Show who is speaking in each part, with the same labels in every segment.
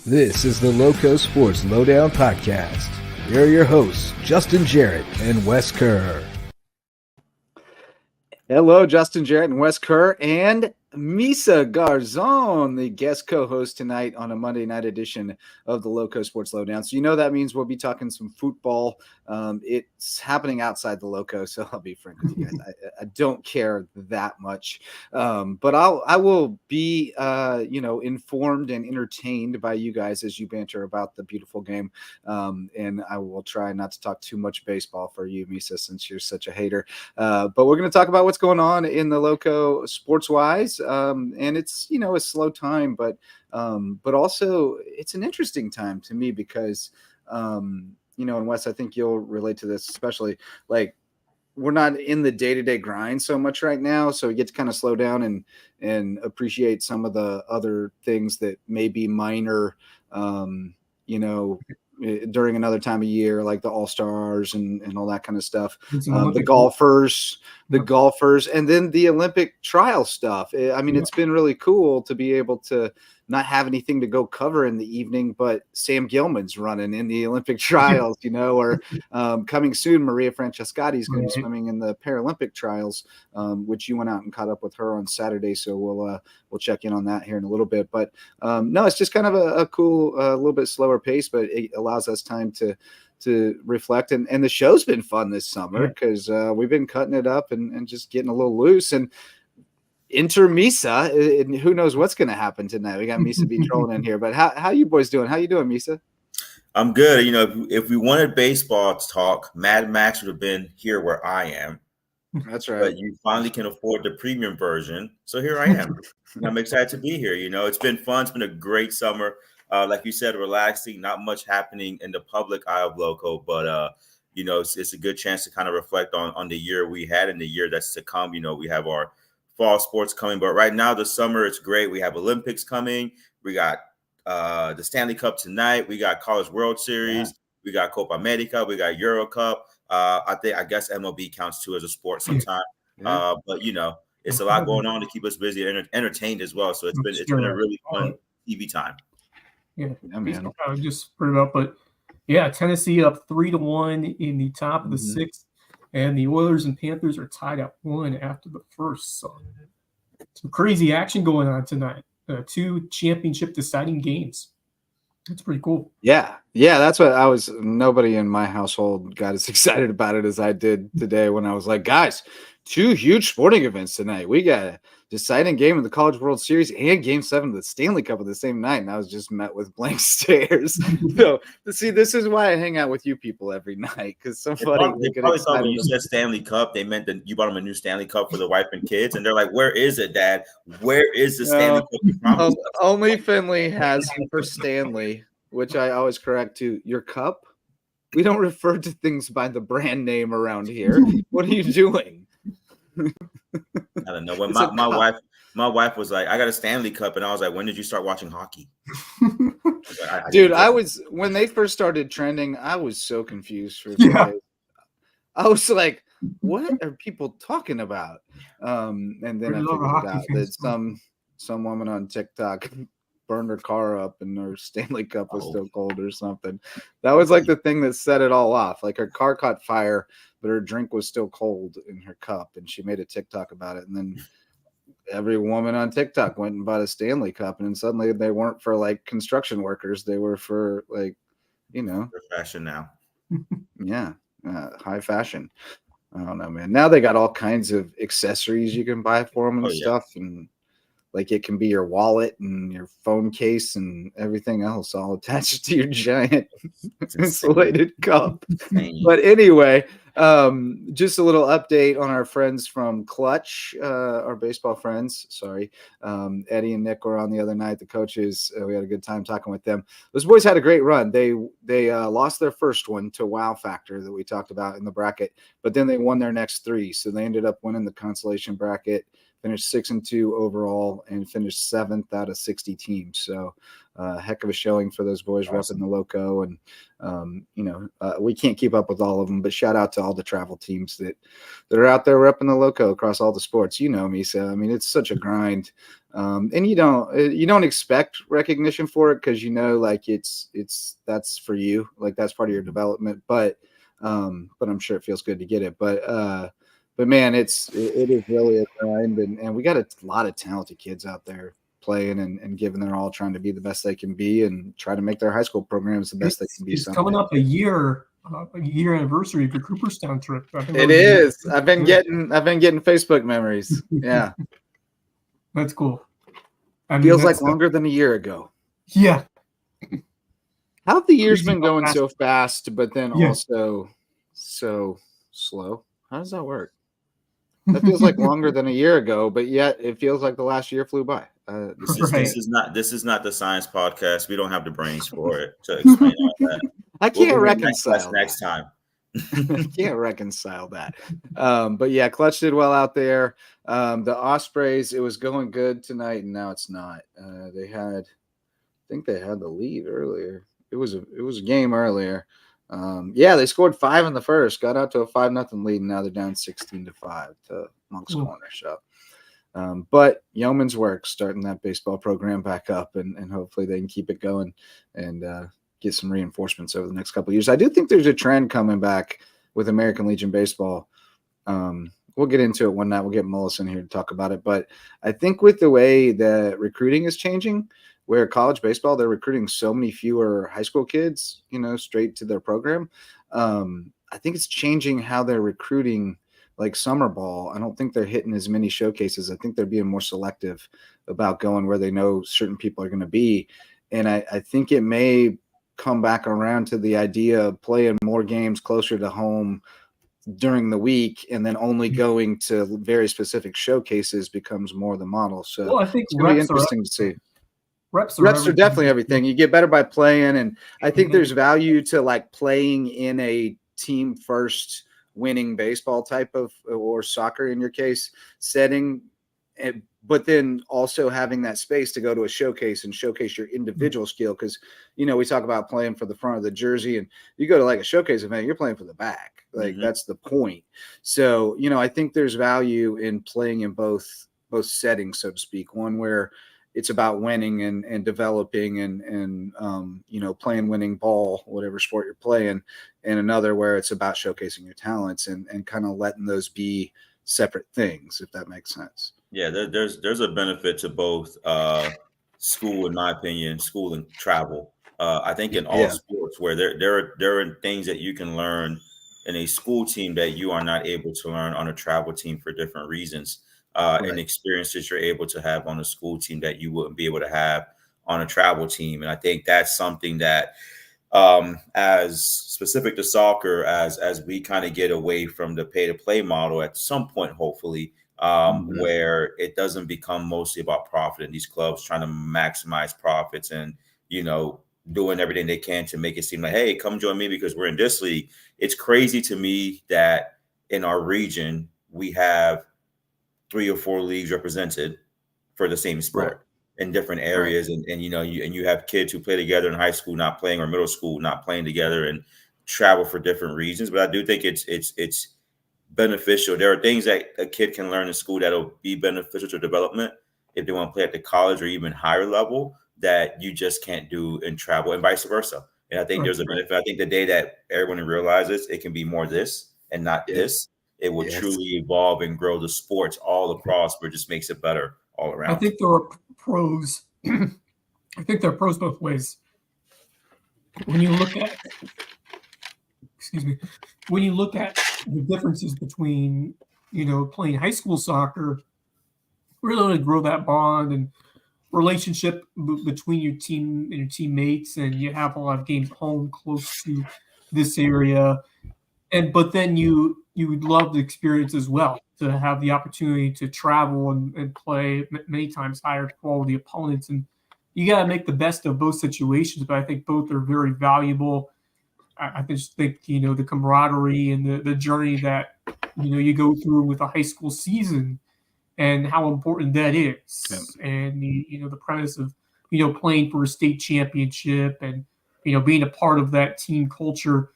Speaker 1: This is the LowcoSports Lowdown podcast. Here are your hosts, Justin Jarrett and Wes Kerr.
Speaker 2: Hello, Justin Jarrett and Wes Kerr, and Misael Garzon, the guest co-host tonight on a Monday night edition of the LowcoSports Lowdown. So you know that means we'll be talking some football. It's happening outside the Loco, so I'll be frank with you guys. I don't care that much, but I will be informed and entertained by you guys as you banter about the beautiful game. And I will try not to talk too much baseball for you, Misa, since you're such a hater. But we're going to talk about what's going on in the Loco sports-wise. And it's, a slow time, but also it's an interesting time to me because, and Wes, I think you'll relate to this, especially like we're not in the day-to-day grind so much right now. So we get to kind of slow down and appreciate some of the other things that may be minor, during another time of year, like the All-Stars and all that kind of stuff, the golfers, and then the Olympic trial stuff. I mean, It's been really cool to be able to not have anything to go cover in the evening, but Sam Gilman's running in the Olympic trials, or coming soon, Maria Francescotti is going to be swimming in the Paralympic trials, which you went out and caught up with her on Saturday. So we'll check in on that here in a little bit. But no, it's just kind of a cool, a little bit slower pace, but it allows us time to reflect. And the show's been fun this summer because we've been cutting it up and just getting a little loose. And enter Misa, and who knows what's going to happen tonight. We got Misa be trolling in here. But how you boys doing? How you doing, Misa?
Speaker 3: I'm good. If we wanted baseball to talk, Mad Max would have been here where I am.
Speaker 2: That's right.
Speaker 3: But you finally can afford the premium version. So here I am. I'm excited to be here. It's been fun. It's been a great summer. Like you said, relaxing, not much happening in the public eye of Loco, but it's a good chance to kind of reflect on the year we had and the year that's to come. We have our fall sports coming, but right now the summer, it's great. We have Olympics coming. We got the Stanley Cup tonight. We got College World Series. We got Copa America. We got Euro Cup. I guess MLB counts too as a sport sometime. But it's a lot going on to keep us busy and entertained as well. So it's been a really fun TV time.
Speaker 4: Man. I just put it up, but Tennessee up 3-1 in the top of the sixth, and the Oilers and Panthers are tied at 1 after the first. So some crazy action going on tonight. 2 championship deciding games. That's pretty cool.
Speaker 2: Yeah, that's what nobody in my household got as excited about it as I did today when I was like, guys, 2 huge sporting events tonight. We got a deciding game of the College World Series and Game 7 of the Stanley Cup of the same night, and I was just met with blank stares. So, see, this is why I hang out with you people every night, because somebody
Speaker 3: they probably thought when you said Stanley Cup, they meant that you bought them a new Stanley Cup for the wife and kids, and they're like, "Where is it, Dad? Where is the Stanley Cup you promised us?"
Speaker 2: Only Finley has for Stanley, which I always correct to your cup. We don't refer to things by the brand name around here. What are you doing?
Speaker 3: I don't know. When my wife was like, "I got a Stanley Cup," and I was like, "When did you start watching hockey?"
Speaker 2: When they first started trending, I was so confused for a few days. I was like, "What are people talking about?" And then I figured out that some woman on TikTok burned her car up and her Stanley Cup was still cold or something. That was like the thing that set it all off. Like her car caught fire, but her drink was still cold in her cup, and she made a TikTok about it. And then every woman on TikTok went and bought a Stanley Cup, and then suddenly they weren't for like construction workers. They were for like,
Speaker 3: for fashion now.
Speaker 2: High fashion. I don't know, man. Now they got all kinds of accessories you can buy for them and stuff. And like it can be your wallet and your phone case and everything else all attached to your giant insulated cup. But anyway, just a little update on our friends from Clutch, our baseball friends. Sorry. Eddie and Nick were on the other night. The coaches, we had a good time talking with them. Those boys had a great run. They lost their first one to Wow Factor that we talked about in the bracket, but then they won their next 3. So they ended up winning the consolation bracket, finished 6-2 overall, and finished 7th out of 60 teams. So heck of a showing for those boys repping the Loco. And, we can't keep up with all of them, but shout out to all the travel teams that are out there repping the Loco across all the sports. You know me, so I mean, it's such a grind. And you don't expect recognition for it because like that's for you, like that's part of your development. But I'm sure it feels good to get it. But man, it is really a grind, and we got a lot of talented kids out there playing and giving their all, trying to be the best they can be and try to make their high school programs the best they can be.
Speaker 4: It's coming up a year anniversary of your Cooperstown trip.
Speaker 2: It is. I've been getting Facebook memories. Yeah.
Speaker 4: That's cool.
Speaker 2: Feels like longer than a year ago.
Speaker 4: Yeah.
Speaker 2: How have the years been going so fast, but then also so slow? How does that work? That feels like longer than a year ago, but yet it feels like the last year flew by.
Speaker 3: This is not the science podcast. We don't have the brains for it to explain all that.
Speaker 2: I can't reconcile
Speaker 3: next time.
Speaker 2: I can't reconcile that. But yeah, Clutch did well out there. The Ospreys, it was going good tonight, and now it's not. I think they had the lead earlier. It was a game earlier. They scored 5 in the first, got out to a 5-0 lead, and now they're down 16-5 to Monk's Corner Shop. But yeoman's work starting that baseball program back up, and hopefully they can keep it going and get some reinforcements over the next couple of years. I do think there's a trend coming back with American Legion Baseball. We'll get into it one night. We'll get Mullis in here to talk about it. But I think with the way that recruiting is changing, where college baseball, they're recruiting so many fewer high school kids, straight to their program. I think it's changing how they're recruiting, like summer ball. I don't think they're hitting as many showcases. I think they're being more selective about going where they know certain people are going to be. And I think it may come back around to the idea of playing more games closer to home during the week, and then only going to very specific showcases becomes more the model. So
Speaker 4: I think
Speaker 2: it's going to be interesting to see.
Speaker 4: Reps
Speaker 2: are definitely everything. You get better by playing, and I think there's value to like playing in a team first winning baseball type of, or soccer in your case, setting, but then also having that space to go to a showcase and showcase your individual skill. Because, we talk about playing for the front of the jersey, and you go to like a showcase event, you're playing for the back. Like that's the point. So, I think there's value in playing in both settings, so to speak. One where it's about winning and developing and playing winning ball, whatever sport you're playing, and another where it's about showcasing your talents and kind of letting those be separate things, if that makes sense.
Speaker 3: Yeah, there's a benefit to both school, in my opinion, school and travel. I think in all sports where there are things that you can learn in a school team that you are not able to learn on a travel team for different reasons. And experiences you're able to have on a school team that you wouldn't be able to have on a travel team. And I think that's something that, as specific to soccer, as we kind of get away from the pay to play model at some point, hopefully, where it doesn't become mostly about profit and these clubs trying to maximize profits and, doing everything they can to make it seem like, hey, come join me because we're in this league. It's crazy to me that in our region, we have 3 or 4 leagues represented for the same sport in different areas. And you have kids who play together in high school, not playing, or middle school, not playing together, and travel for different reasons. But I do think it's beneficial. There are things that a kid can learn in school that'll be beneficial to development if they want to play at the college or even higher level that you just can't do in travel, and vice versa. And I think there's a benefit. I think the day that everyone realizes it can be more this and not this, it will truly evolve and grow the sports all across, but it just makes it better all around.
Speaker 4: I think there are pros. I think there are pros both ways. When you look at, the differences between, playing high school soccer, really to grow that bond and relationship between your team and your teammates, and you have a lot of games home close to this area, but then you would love the experience as well to have the opportunity to travel and play many times higher quality opponents, and you got to make the best of both situations. But I think both are very valuable. I just think the camaraderie and the journey that you go through with a high school season, and how important that is, and the premise of playing for a state championship and being a part of that team culture,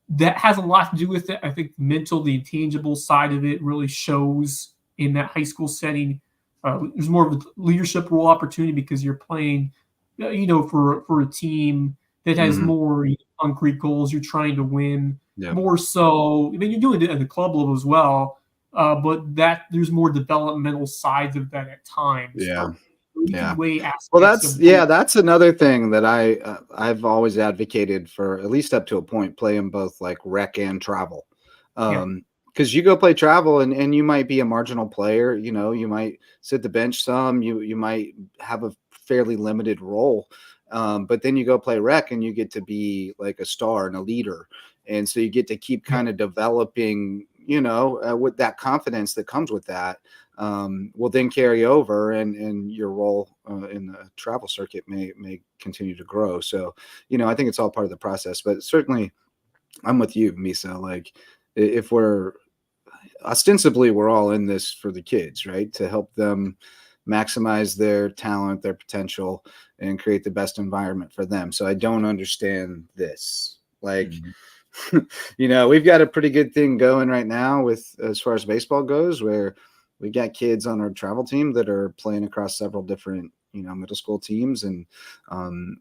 Speaker 4: that has a lot to do with it. I think the intangible side of it really shows in that high school setting. There's more of a leadership role opportunity because you're playing, for a team that has more concrete goals. You're trying to win more so. I mean, you're doing it at the club level as well, but that there's more developmental sides of that at times.
Speaker 2: Yeah.
Speaker 4: Well,
Speaker 2: that's another thing that I've always advocated for, at least up to a point, playing both like rec and travel. Because you go play travel and you might be a marginal player, you might sit the bench some, you might have a fairly limited role. But then you go play rec and you get to be like a star and a leader. And so you get to keep kind of developing, with that confidence that comes with that, will then carry over and your role in the travel circuit may continue to grow. So, I think it's all part of the process, but certainly I'm with you, Misa. Like if ostensibly we're all in this for the kids, right? To help them maximize their talent, their potential, and create the best environment for them. So I don't understand this. Like, we've got a pretty good thing going right now with as far as baseball goes, where we got kids on our travel team that are playing across several different, middle school teams and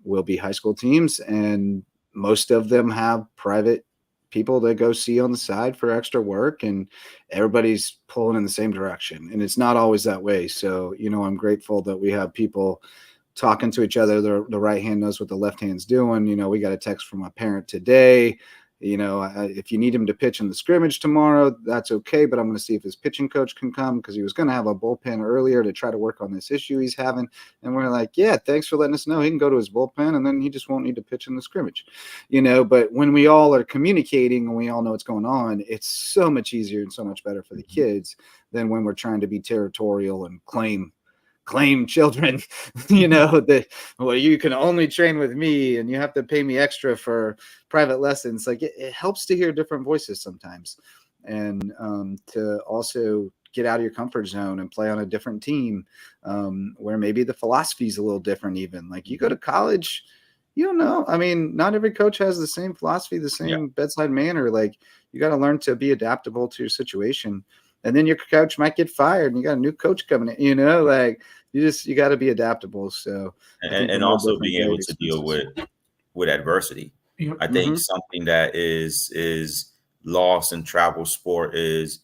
Speaker 2: will be high school teams. And most of them have private people to go see on the side for extra work, and everybody's pulling in the same direction. And it's not always that way. So, I'm grateful that we have people talking to each other. The right hand knows what the left hand's doing. We got a text from a parent today. If you need him to pitch in the scrimmage tomorrow, that's okay. But I'm going to see if his pitching coach can come, because he was going to have a bullpen earlier to try to work on this issue he's having. And we're like, yeah, thanks for letting us know. He can go to his bullpen, and then he just won't need to pitch in the scrimmage, But when we all are communicating and we all know what's going on, it's so much easier and so much better for the kids than when we're trying to be territorial and claim children, that, well, you can only train with me and you have to pay me extra for private lessons. Like it helps to hear different voices sometimes, and to also get out of your comfort zone and play on a different team, where maybe the philosophy is a little different. Even like you go to college, I mean, not every coach has the same philosophy, the same bedside manner. Like you got to learn to be adaptable to your situation. And then your coach might get fired and you got a new coach coming in, like you got to be adaptable. So,
Speaker 3: and also being able to deal with adversity. Yep. I think something that is lost in travel sport is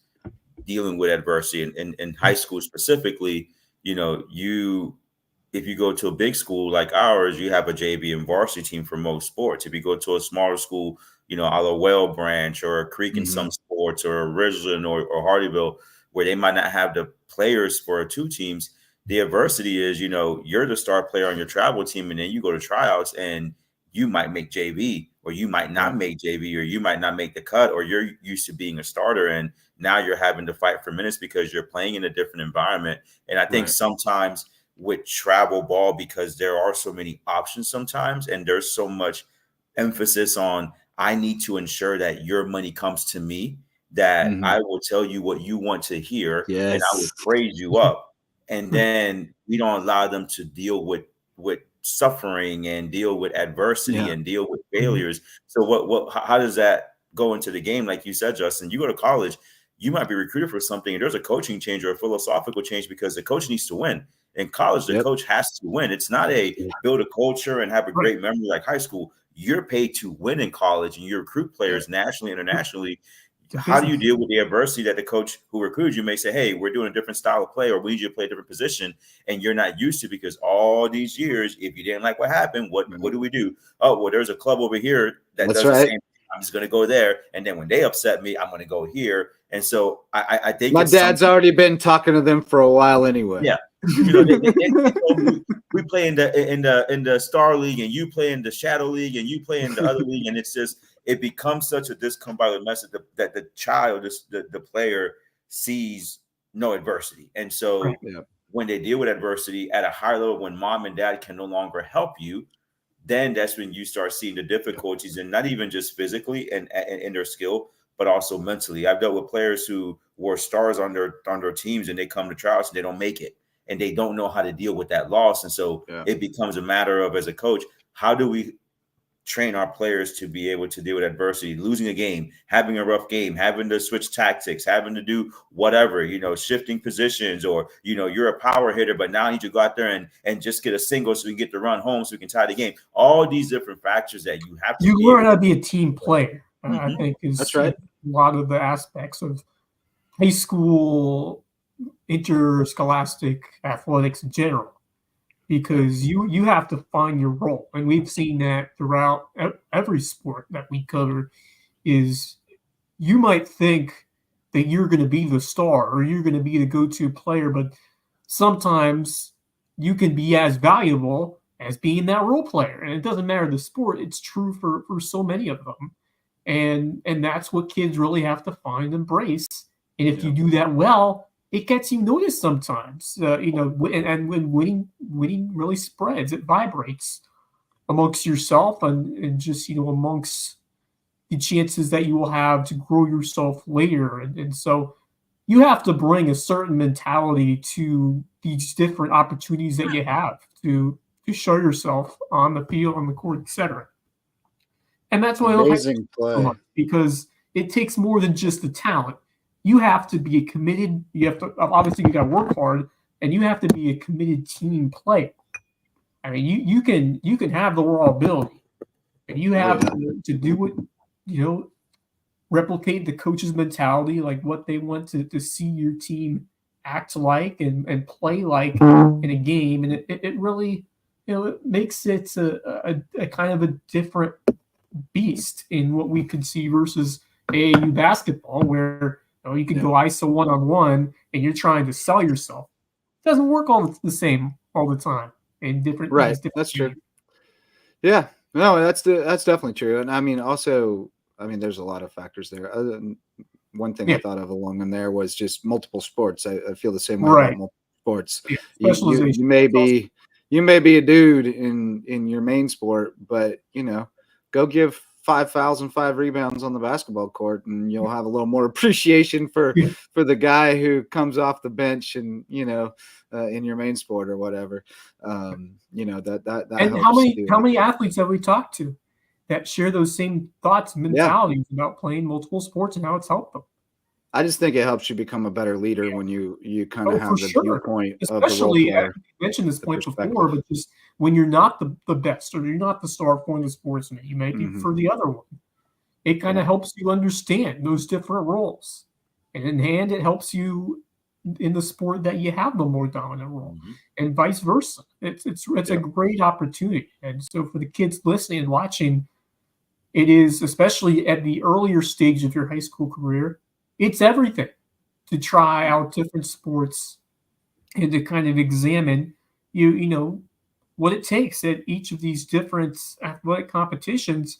Speaker 3: dealing with adversity. In high school specifically, if you go to a big school like ours, you have a JV and varsity team for most sports. If you go to a smaller school, a la Well Branch or a Creek in some sports, or Ridgeland or Hardyville, where they might not have the players for two teams, the adversity is, you're the star player on your travel team, and then you go to tryouts and you might make JV, or you might not make JV, or you might not make the cut, or you're used to being a starter and now you're having to fight for minutes because you're playing in a different environment. And I think sometimes with travel ball, because there are so many options sometimes, and there's so much emphasis on, I need to ensure that your money comes to me, that I will tell you what you want to hear, and I will praise you up. And then we don't allow them to deal with suffering and deal with adversity and deal with failures. So how does that go into the game? Like you said, Justin, you go to college, you might be recruited for something, and there's a coaching change or a philosophical change because the coach needs to win. In college, the coach has to win. It's not a build a culture and have a great memory like high school. You're paid to win in college, and you recruit players nationally, internationally. How do you deal with the adversity that the coach who recruited you may say, hey, we're doing a different style of play, or we need you to play a different position, and you're not used to, because all these years, if you didn't like what happened, what do we do? Oh, well, there's a club over here that does the same. I'm just going to go there. And then when they upset me, I'm going to go here. And so I think
Speaker 2: my dad's already been talking to them for a while anyway.
Speaker 3: Yeah. We play in the Star League, and you play in the Shadow League, and you play in the other league, and it becomes such a discombobulated message that the child, the player, sees no adversity. And so when they deal with adversity at a higher level, when mom and dad can no longer help you, then that's when you start seeing the difficulties, and not even just physically and in their skill, but also mentally. I've dealt with players who were stars on their teams, and they come to tryouts and they don't make it, and they don't know how to deal with that loss. And so it becomes a matter of, as a coach, how do we train our players to be able to deal with adversity, losing a game, having a rough game, having to switch tactics, having to do whatever, shifting positions, or, you're a power hitter, but now I need to go out there and just get a single so we can get the run home so we can tie the game. All these different factors that you have to
Speaker 4: learn how to be a team player, I think
Speaker 2: That's right.
Speaker 4: a lot of the aspects of high school interscholastic athletics in general. Because you have to find your role. And we've seen that throughout every sport that we cover is you might think that you're going to be the star or you're going to be the go-to player, but sometimes you can be as valuable as being that role player. And it doesn't matter the sport. It's true for so many of them. And that's what kids really have to find and embrace. And if you do that well, it gets you noticed sometimes, and when winning really spreads, it vibrates amongst yourself and just, amongst the chances that you will have to grow yourself later. And so you have to bring a certain mentality to these different opportunities that you have to show yourself on the field, on the court, etc. And that's why
Speaker 2: amazing play,
Speaker 4: so much, because it takes more than just the talent. You have to be committed. You have to, obviously, you got to work hard, and you have to be a committed team player. I mean, you can have the raw ability, and you have to do it. Replicate the coach's mentality, like what they want to see your team act like and play like in a game, and it really, it makes it a kind of a different beast in what we could see versus AAU basketball, where you can go ISO one-on-one and you're trying to sell yourself. It doesn't work all the same all the time in different
Speaker 2: right.
Speaker 4: Different
Speaker 2: that's
Speaker 4: games.
Speaker 2: true. Yeah, no, that's definitely true. And I mean, also, there's a lot of factors there. Other than one thing I thought of along in there was just multiple sports. I feel the same way about multiple sports.
Speaker 4: Yeah,
Speaker 2: you may be a dude in your main sport, but go give 5,005 rebounds on the basketball court, and you'll have a little more appreciation for the guy who comes off the bench and in your main sport or whatever. That
Speaker 4: and
Speaker 2: helps
Speaker 4: how many athletes have we talked to that share those same thoughts and mentalities about playing multiple sports and how it's helped them?
Speaker 2: I just think it helps you become a better leader when you kind of have the viewpoint
Speaker 4: especially
Speaker 2: of the role player.
Speaker 4: You mentioned this point before, but just when you're not the best or you're not the star for the sportsman, you may be for the other one. It kind of helps you understand those different roles, and in hand, it helps you in the sport that you have the more dominant role, and vice versa. It's a great opportunity, and so for the kids listening and watching, it is, especially at the earlier stage of your high school career, it's everything to try out different sports and to kind of examine, what it takes at each of these different athletic competitions.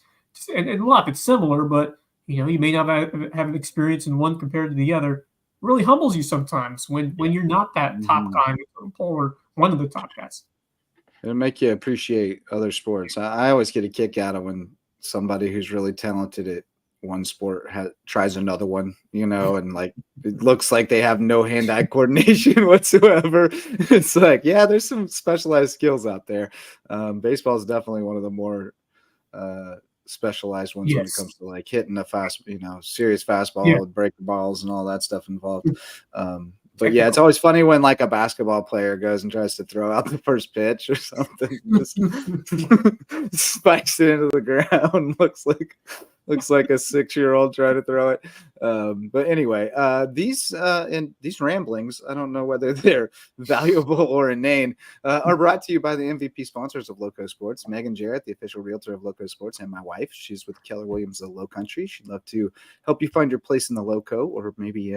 Speaker 4: And a lot of it's similar, but, you may not have an experience in one compared to the other. It really humbles you sometimes when you're not that top guy or one of the top guys.
Speaker 2: It'll make you appreciate other sports. I always get a kick out of when somebody who's really talented at one sport tries another one, and like it looks like they have no hand-eye coordination whatsoever. It's like, there's some specialized skills out there. Baseball is definitely one of the more specialized ones when it comes to like hitting a fast, serious fastball with breaking balls and all that stuff involved. But it's always funny when like a basketball player goes and tries to throw out the first pitch or something, just spikes it into the ground. Looks like a 6-year-old trying to throw it. But anyway, these ramblings, I don't know whether they're valuable or inane, are brought to you by the MVP sponsors of LowcoSports, Megan Jarrett, the official realtor of LowcoSports, and my wife. She's with Keller Williams of Lowcountry. She'd love to help you find your place in the Lowco, or maybe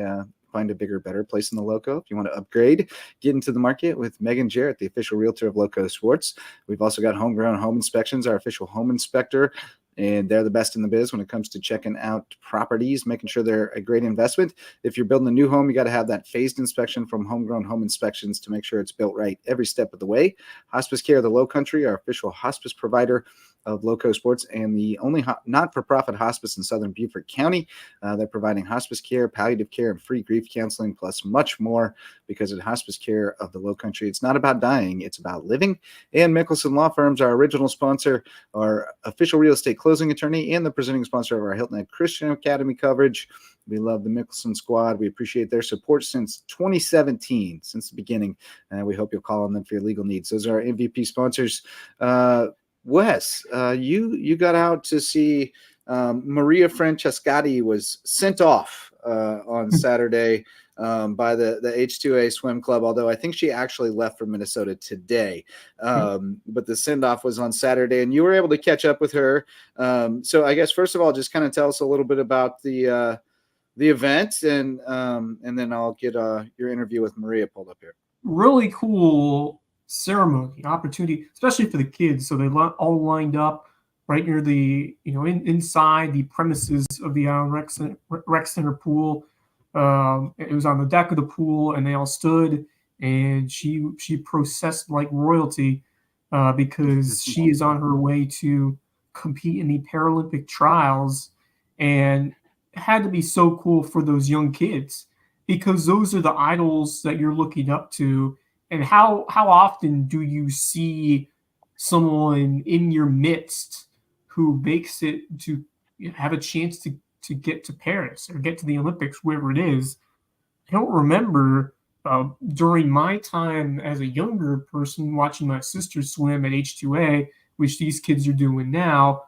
Speaker 2: find a bigger, better place in the Lowco. If you want to upgrade, get into the market with Megan Jarrett, the official realtor of LowcoSports. We've also got Homegrown Home Inspections, our official home inspector, and they're the best in the biz when it comes to checking out properties, making sure they're a great investment. If you're building a new home, you got to have that phased inspection from Homegrown Home Inspections to make sure it's built right every step of the way. Hospice Care of the Lowcountry, our official hospice provider. of LowcoSports and the only not-for-profit hospice in southern Beaufort County. They're providing hospice care, palliative care, and free grief counseling, plus much more, because at Hospice Care of the Low Country, it's not about dying, it's about living. And Mickelson Law Firm's our original sponsor, our official real estate closing attorney, and the presenting sponsor of our Hilton Head Christian Academy coverage. We love the Mickelson squad. We appreciate their support since 2017, since the beginning. We hope you'll call on them for your legal needs. Those are our MVP sponsors. Wes, you got out to see Maria Francescati was sent off on Saturday by the H2A Swim Club, although I think she actually left for Minnesota today. But the send-off was on Saturday, and you were able to catch up with her. So I guess, first of all, just kind of tell us a little bit about the event, and then I'll get your interview with Maria pulled up here.
Speaker 4: Really cool ceremony, opportunity, especially for the kids. So they all lined up right near the, inside the premises of the Rec Center pool. It was on the deck of the pool, and they all stood, and she processed like royalty because she is on her way to compete in the Paralympic Trials, and it had to be so cool for those young kids, because those are the idols that you're looking up to. And how often do you see someone in your midst who makes it to have a chance to get to Paris or get to the Olympics, wherever it is? I don't remember during my time as a younger person watching my sister swim at H2A, which these kids are doing now.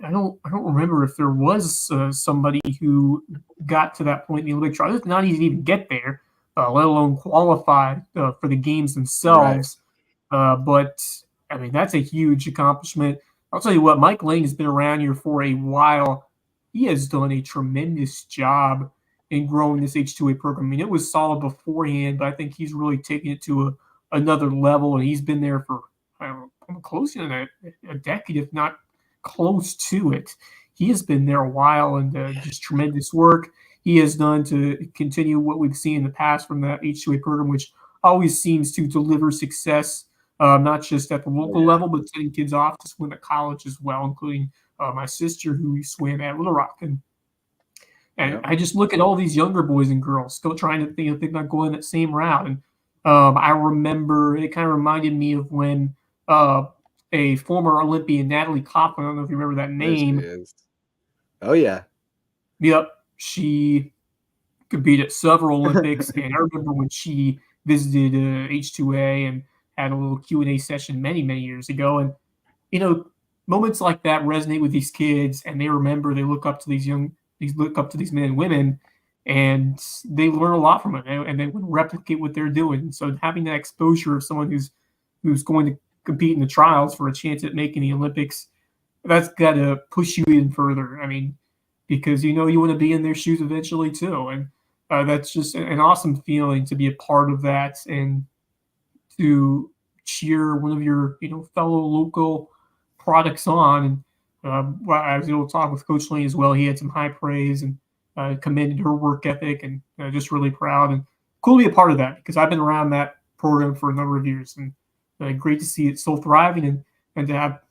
Speaker 4: I don't remember if there was somebody who got to that point in the Olympic trial. It's not easy to even get there, let alone qualify for the games themselves. Right. But I mean, that's a huge accomplishment. I'll tell you what, Mike Lane has been around here for a while. He has done a tremendous job in growing this H2A program. I mean, it was solid beforehand, but I think he's really taken it to another level, and he's been there for, I don't know, close to a decade, if not close to it. He has been there a while, and just tremendous work he has done to continue what we've seen in the past from the H2A program, which always seems to deliver success, not just at the local level, but sending kids off to swim at college as well, including my sister, who swam at Little Rock. And I just look at all these younger boys and girls still trying to think about going that same route. And I remember it kind of reminded me of when a former Olympian, Natalie Coughlin, I don't know if you remember that name.
Speaker 2: Oh, yeah.
Speaker 4: Yep. She competed at several Olympics. And I remember when she visited H2A and had a little Q&A session many, many years ago. And, moments like that resonate with these kids, and they remember, they look up to these men and women, and they learn a lot from it, and they would replicate what they're doing. So having that exposure of someone who's going to compete in the trials for a chance at making the Olympics, that's got to push you even further. I mean, because you want to be in their shoes eventually too, and that's just an awesome feeling to be a part of that and to cheer one of your fellow local products on. And I was able to talk with Coach Lane as well. He had some high praise and commended her work ethic, and just really proud and cool to be a part of that, because I've been around that program for a number of years, and great to see it still thriving and to have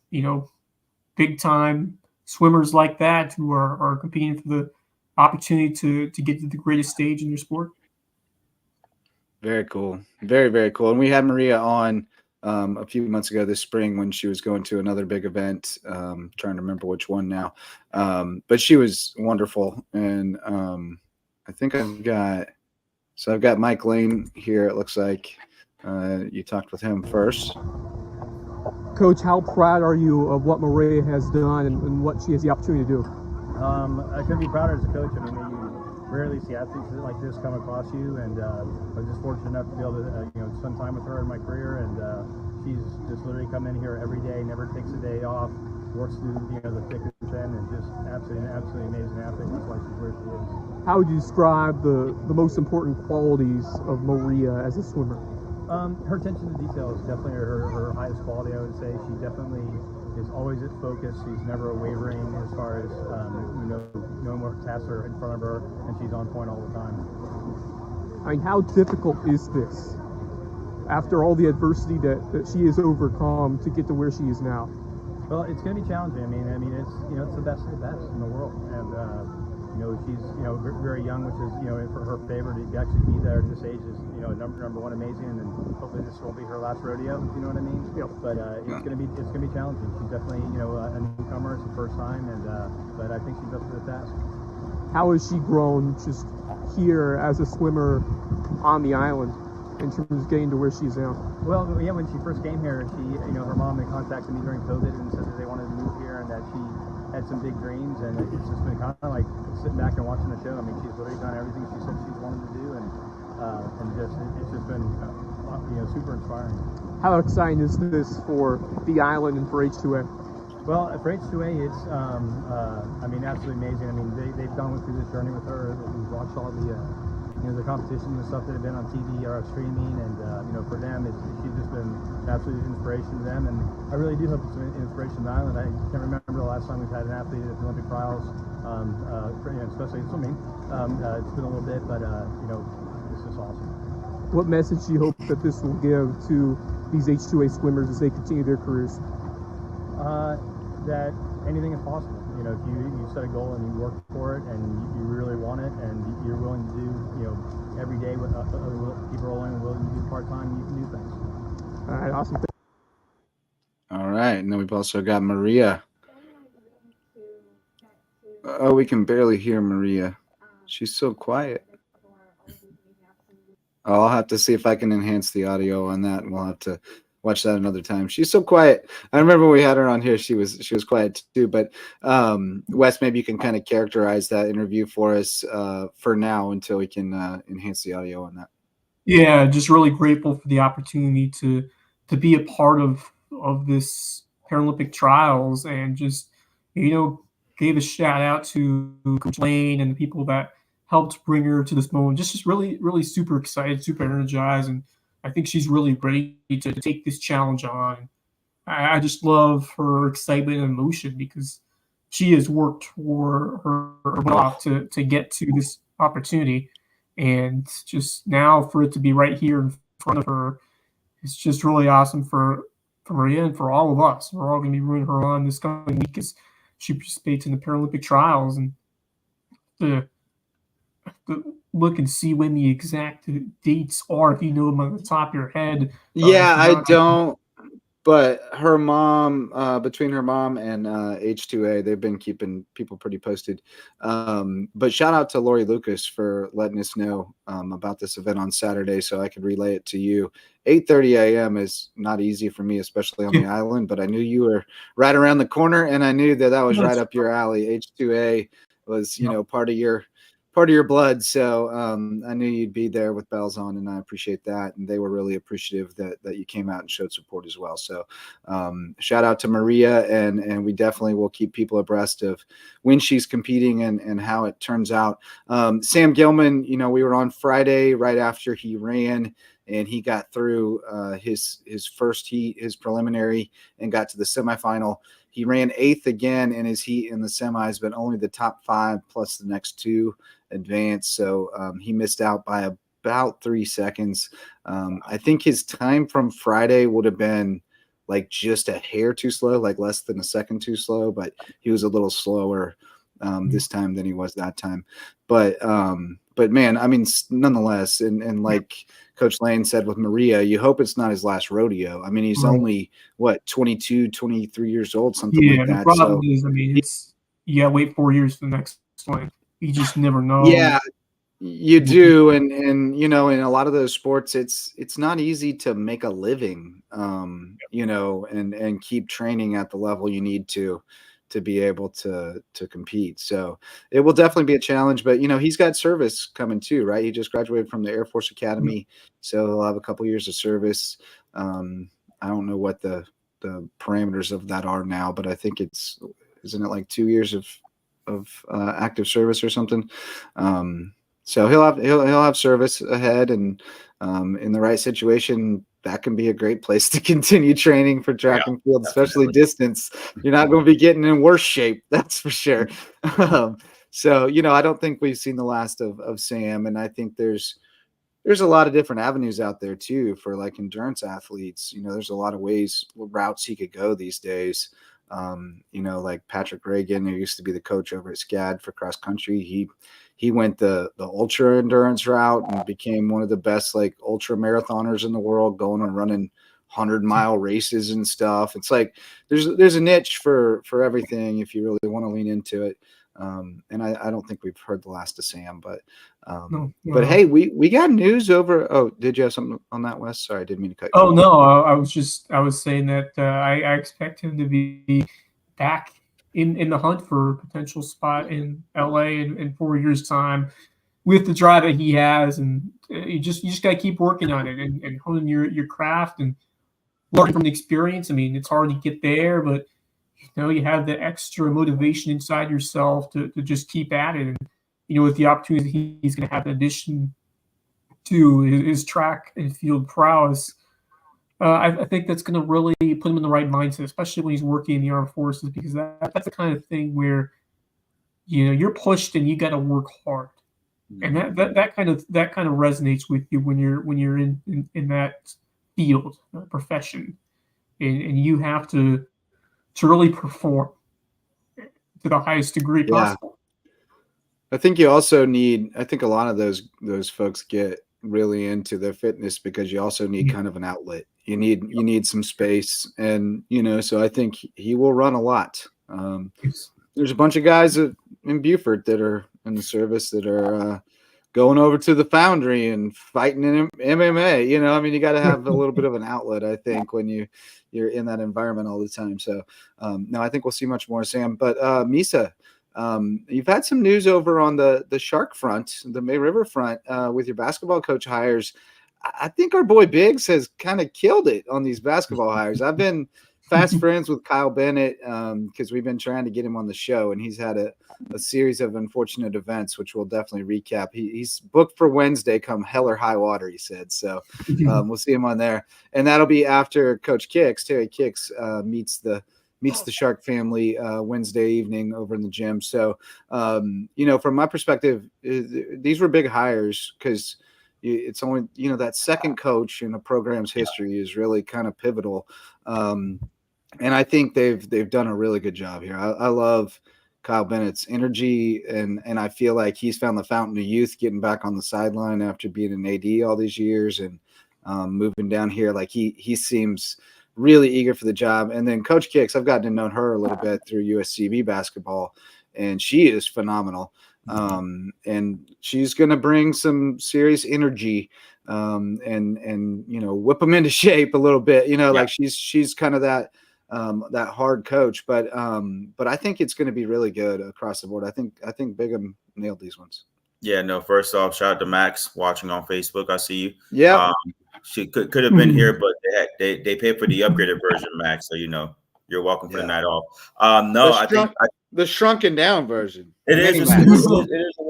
Speaker 4: big time swimmers like that who are competing for the opportunity to get to the greatest stage in your sport.
Speaker 2: Very cool. Very, very cool. And we had Maria on a few months ago this spring when she was going to another big event. Trying to remember which one now. But she was wonderful. And I think I've got Mike Lane here. It looks like you talked with him first.
Speaker 5: Coach, how proud are you of what Maria has done and what she has the opportunity to do?
Speaker 6: I couldn't be prouder as a coach. I mean, you rarely see athletes like this come across you, and I was just fortunate enough to be able to spend time with her in my career, and she's just literally come in here every day, never takes a day off, works through the thick and thin, and just absolutely amazing athlete. That's why she's where she is.
Speaker 5: How would you describe the most important qualities of Maria as a swimmer?
Speaker 6: Her attention to detail is definitely her highest quality, I would say. She definitely is always at focus. She's never wavering as far as, knowing what tasks are in front of her, and she's on point all the time.
Speaker 5: I mean, how difficult is this after all the adversity that she has overcome to get to where she is now?
Speaker 6: Well, it's going to be challenging. I mean, it's it's the best of the best in the world, and she's very young, which is for her favor to actually be there at this age is number one amazing, and hopefully this won't be her last rodeo. You know what I mean?
Speaker 5: Yep.
Speaker 6: But it's going to be challenging. She's definitely a newcomer. It's the first time, and but I think she's up to the task.
Speaker 5: How has she grown just here as a swimmer on the island in terms of getting to where she's now?
Speaker 6: Well, yeah, when she first came here, she, her mom had contacted me during COVID and said that they wanted to move here and that she had some big dreams, and it's just been kind of like sitting back and watching the show. I mean, she's literally done everything she said she's wanted to do, and it's just been super inspiring.
Speaker 5: How exciting is this for the island and for H2A?
Speaker 6: Well, for H2A, it's absolutely amazing. I mean, they've gone through this journey with her. We've watched all the competition and stuff that have been on TV or streaming, and for them, she's just been an absolute inspiration to them, and I really do hope it's an inspiration to the island. I can't remember the last time we've had an athlete at the Olympic trials, especially in swimming. It's been a little bit, but this is awesome.
Speaker 5: What message do you hope that this will give to these H2A swimmers as they continue their careers?
Speaker 6: That anything is possible. If you set a goal and you work for it and you really want it and you're willing to do, every day with keep rolling and willing to do part-time, you can do things.
Speaker 5: All right, awesome.
Speaker 2: All right, and then we've also got Maria. Oh, we can barely hear Maria. She's so quiet. Oh, I'll have to see if I can enhance the audio on that, and we'll have to watch that another time. She's so quiet. I remember when we had her on here, she was quiet too. But Wes, maybe you can kind of characterize that interview for us for now until we can enhance the audio on that.
Speaker 4: Yeah, just really grateful for the opportunity to be a part of this Paralympic trials, and just gave a shout out to Coach Lane and the people that helped bring her to this moment. Just really, really super excited, super energized, and I think she's really ready to take this challenge on. I just love her excitement and emotion because she has worked for her butt off to get to this opportunity. And just now for it to be right here in front of her, it's just really awesome for Maria and for all of us. We're all going to be rooting her on this coming week as she participates in the Paralympic trials. And the look and see when the exact dates are, if you know them on the top of your head.
Speaker 2: Yeah, I don't. But her mom, between her mom and H2A, they've been keeping people pretty posted. But shout out to Lori Lucas for letting us know about this event on Saturday so I could relay it to you. 8:30 a.m. is not easy for me, especially on the island, but I knew you were right around the corner, and I knew that was right up your alley. H2A was, part of your blood. So I knew you'd be there with bells on, and I appreciate that. And they were really appreciative that you came out and showed support as well. So shout out to Maria, and we definitely will keep people abreast of when she's competing and how it turns out. Sam Gilman, we were on Friday right after he ran, and he got through his first heat, his preliminary, and got to the semifinal. He ran 8th again in his heat in the semis, but only the top 5 plus the next 2 advanced. So he missed out by about 3 seconds. I think his time from Friday would have been like just a hair too slow, like less than a second too slow, but he was a little slower this time than he was that time. But man, I mean, nonetheless, and like Coach Lane said with Maria, you hope it's not his last rodeo. I mean, he's only 22, 23 years old, something like that.
Speaker 4: The problem is, I mean, you gotta wait 4 years for the next one. You just never know.
Speaker 2: Yeah, you do, and in a lot of those sports, it's not easy to make a living, and keep training at the level you need to be able to compete. So it will definitely be a challenge, but he's got service coming too, right? He just graduated from the Air Force Academy, so he'll have a couple years of service. I don't know what the parameters of that are now, but I think isn't it like 2 years of active service or something? So he'll have service ahead, and in the right situation, that can be a great place to continue training for track and field, especially distance. You're not going to be getting in worse shape, that's for sure. So I don't think we've seen the last of Sam, and I think there's a lot of different avenues out there too for like endurance athletes. There's a lot of routes he could go these days. Like Patrick Reagan, who used to be the coach over at SCAD for cross country. He went the ultra endurance route and became one of the best like ultra marathoners in the world, going and running 100-mile races and stuff. It's like there's a niche for everything if you really want to lean into it. And I don't think we've heard the last of Sam, but but hey, we got news over. Oh, did you have something on that, Wes? Sorry, I didn't mean to cut you off.
Speaker 4: No, I was saying that I expect him to be back in the hunt for a potential spot in LA in 4 years' time with the drive that he has, and you just got to keep working on it and honing your craft and learning from the experience. I mean, it's hard to get there, but you have the extra motivation inside yourself to just keep at it. And with the opportunity he's going to have in addition to his track and field prowess, I think that's going to really put him in the right mindset, especially when he's working in the armed forces, because that's the kind of thing where you're pushed and you got to work hard, and that kind of resonates with you when you're in that field profession, and you have to really perform to the highest degree possible.
Speaker 2: I think you also need. I think a lot of those folks get really into their fitness because you also need kind of an outlet. You need some space, and so I think he will run a lot. There's a bunch of guys in Beaufort that are in the service that are going over to the Foundry and fighting in MMA. You got to have a little bit of an outlet, I think, when you're in that environment all the time. So no, I think we'll see much more, Sam. But Misa, you've had some news over on the Shark front, the May River front, with your basketball coach hires. I think our boy Biggs has kind of killed it on these basketball hires. I've been fast friends with Kyle Bennett because we've been trying to get him on the show, and he's had a series of unfortunate events, which we'll definitely recap. He's booked for Wednesday come hell or high water, he said. So we'll see him on there. And that'll be after Coach Kicks, Terry Kicks, meets the Shark family Wednesday evening over in the gym. So, from my perspective, these were big hires because it's only, that second coach in a program's history is really kind of pivotal. And I think they've done a really good job here. I love Kyle Bennett's energy, and I feel like he's found the fountain of youth getting back on the sideline after being an AD all these years and moving down here. Like he seems really eager for the job. And then Coach Kicks, I've gotten to know her a little bit through USCB basketball, and she is phenomenal. And she's going to bring some serious energy and whip them into shape a little bit, like she's kind of that hard coach, but I think it's going to be really good across the board. I think Bigham nailed these ones.
Speaker 3: Yeah, no, first off, shout out to Max watching on Facebook. I see you.
Speaker 2: Yeah.
Speaker 3: She could have been here, but they paid for the upgraded version, Max. So, you're welcome for the night off. I think
Speaker 2: the shrunken down version.
Speaker 3: It is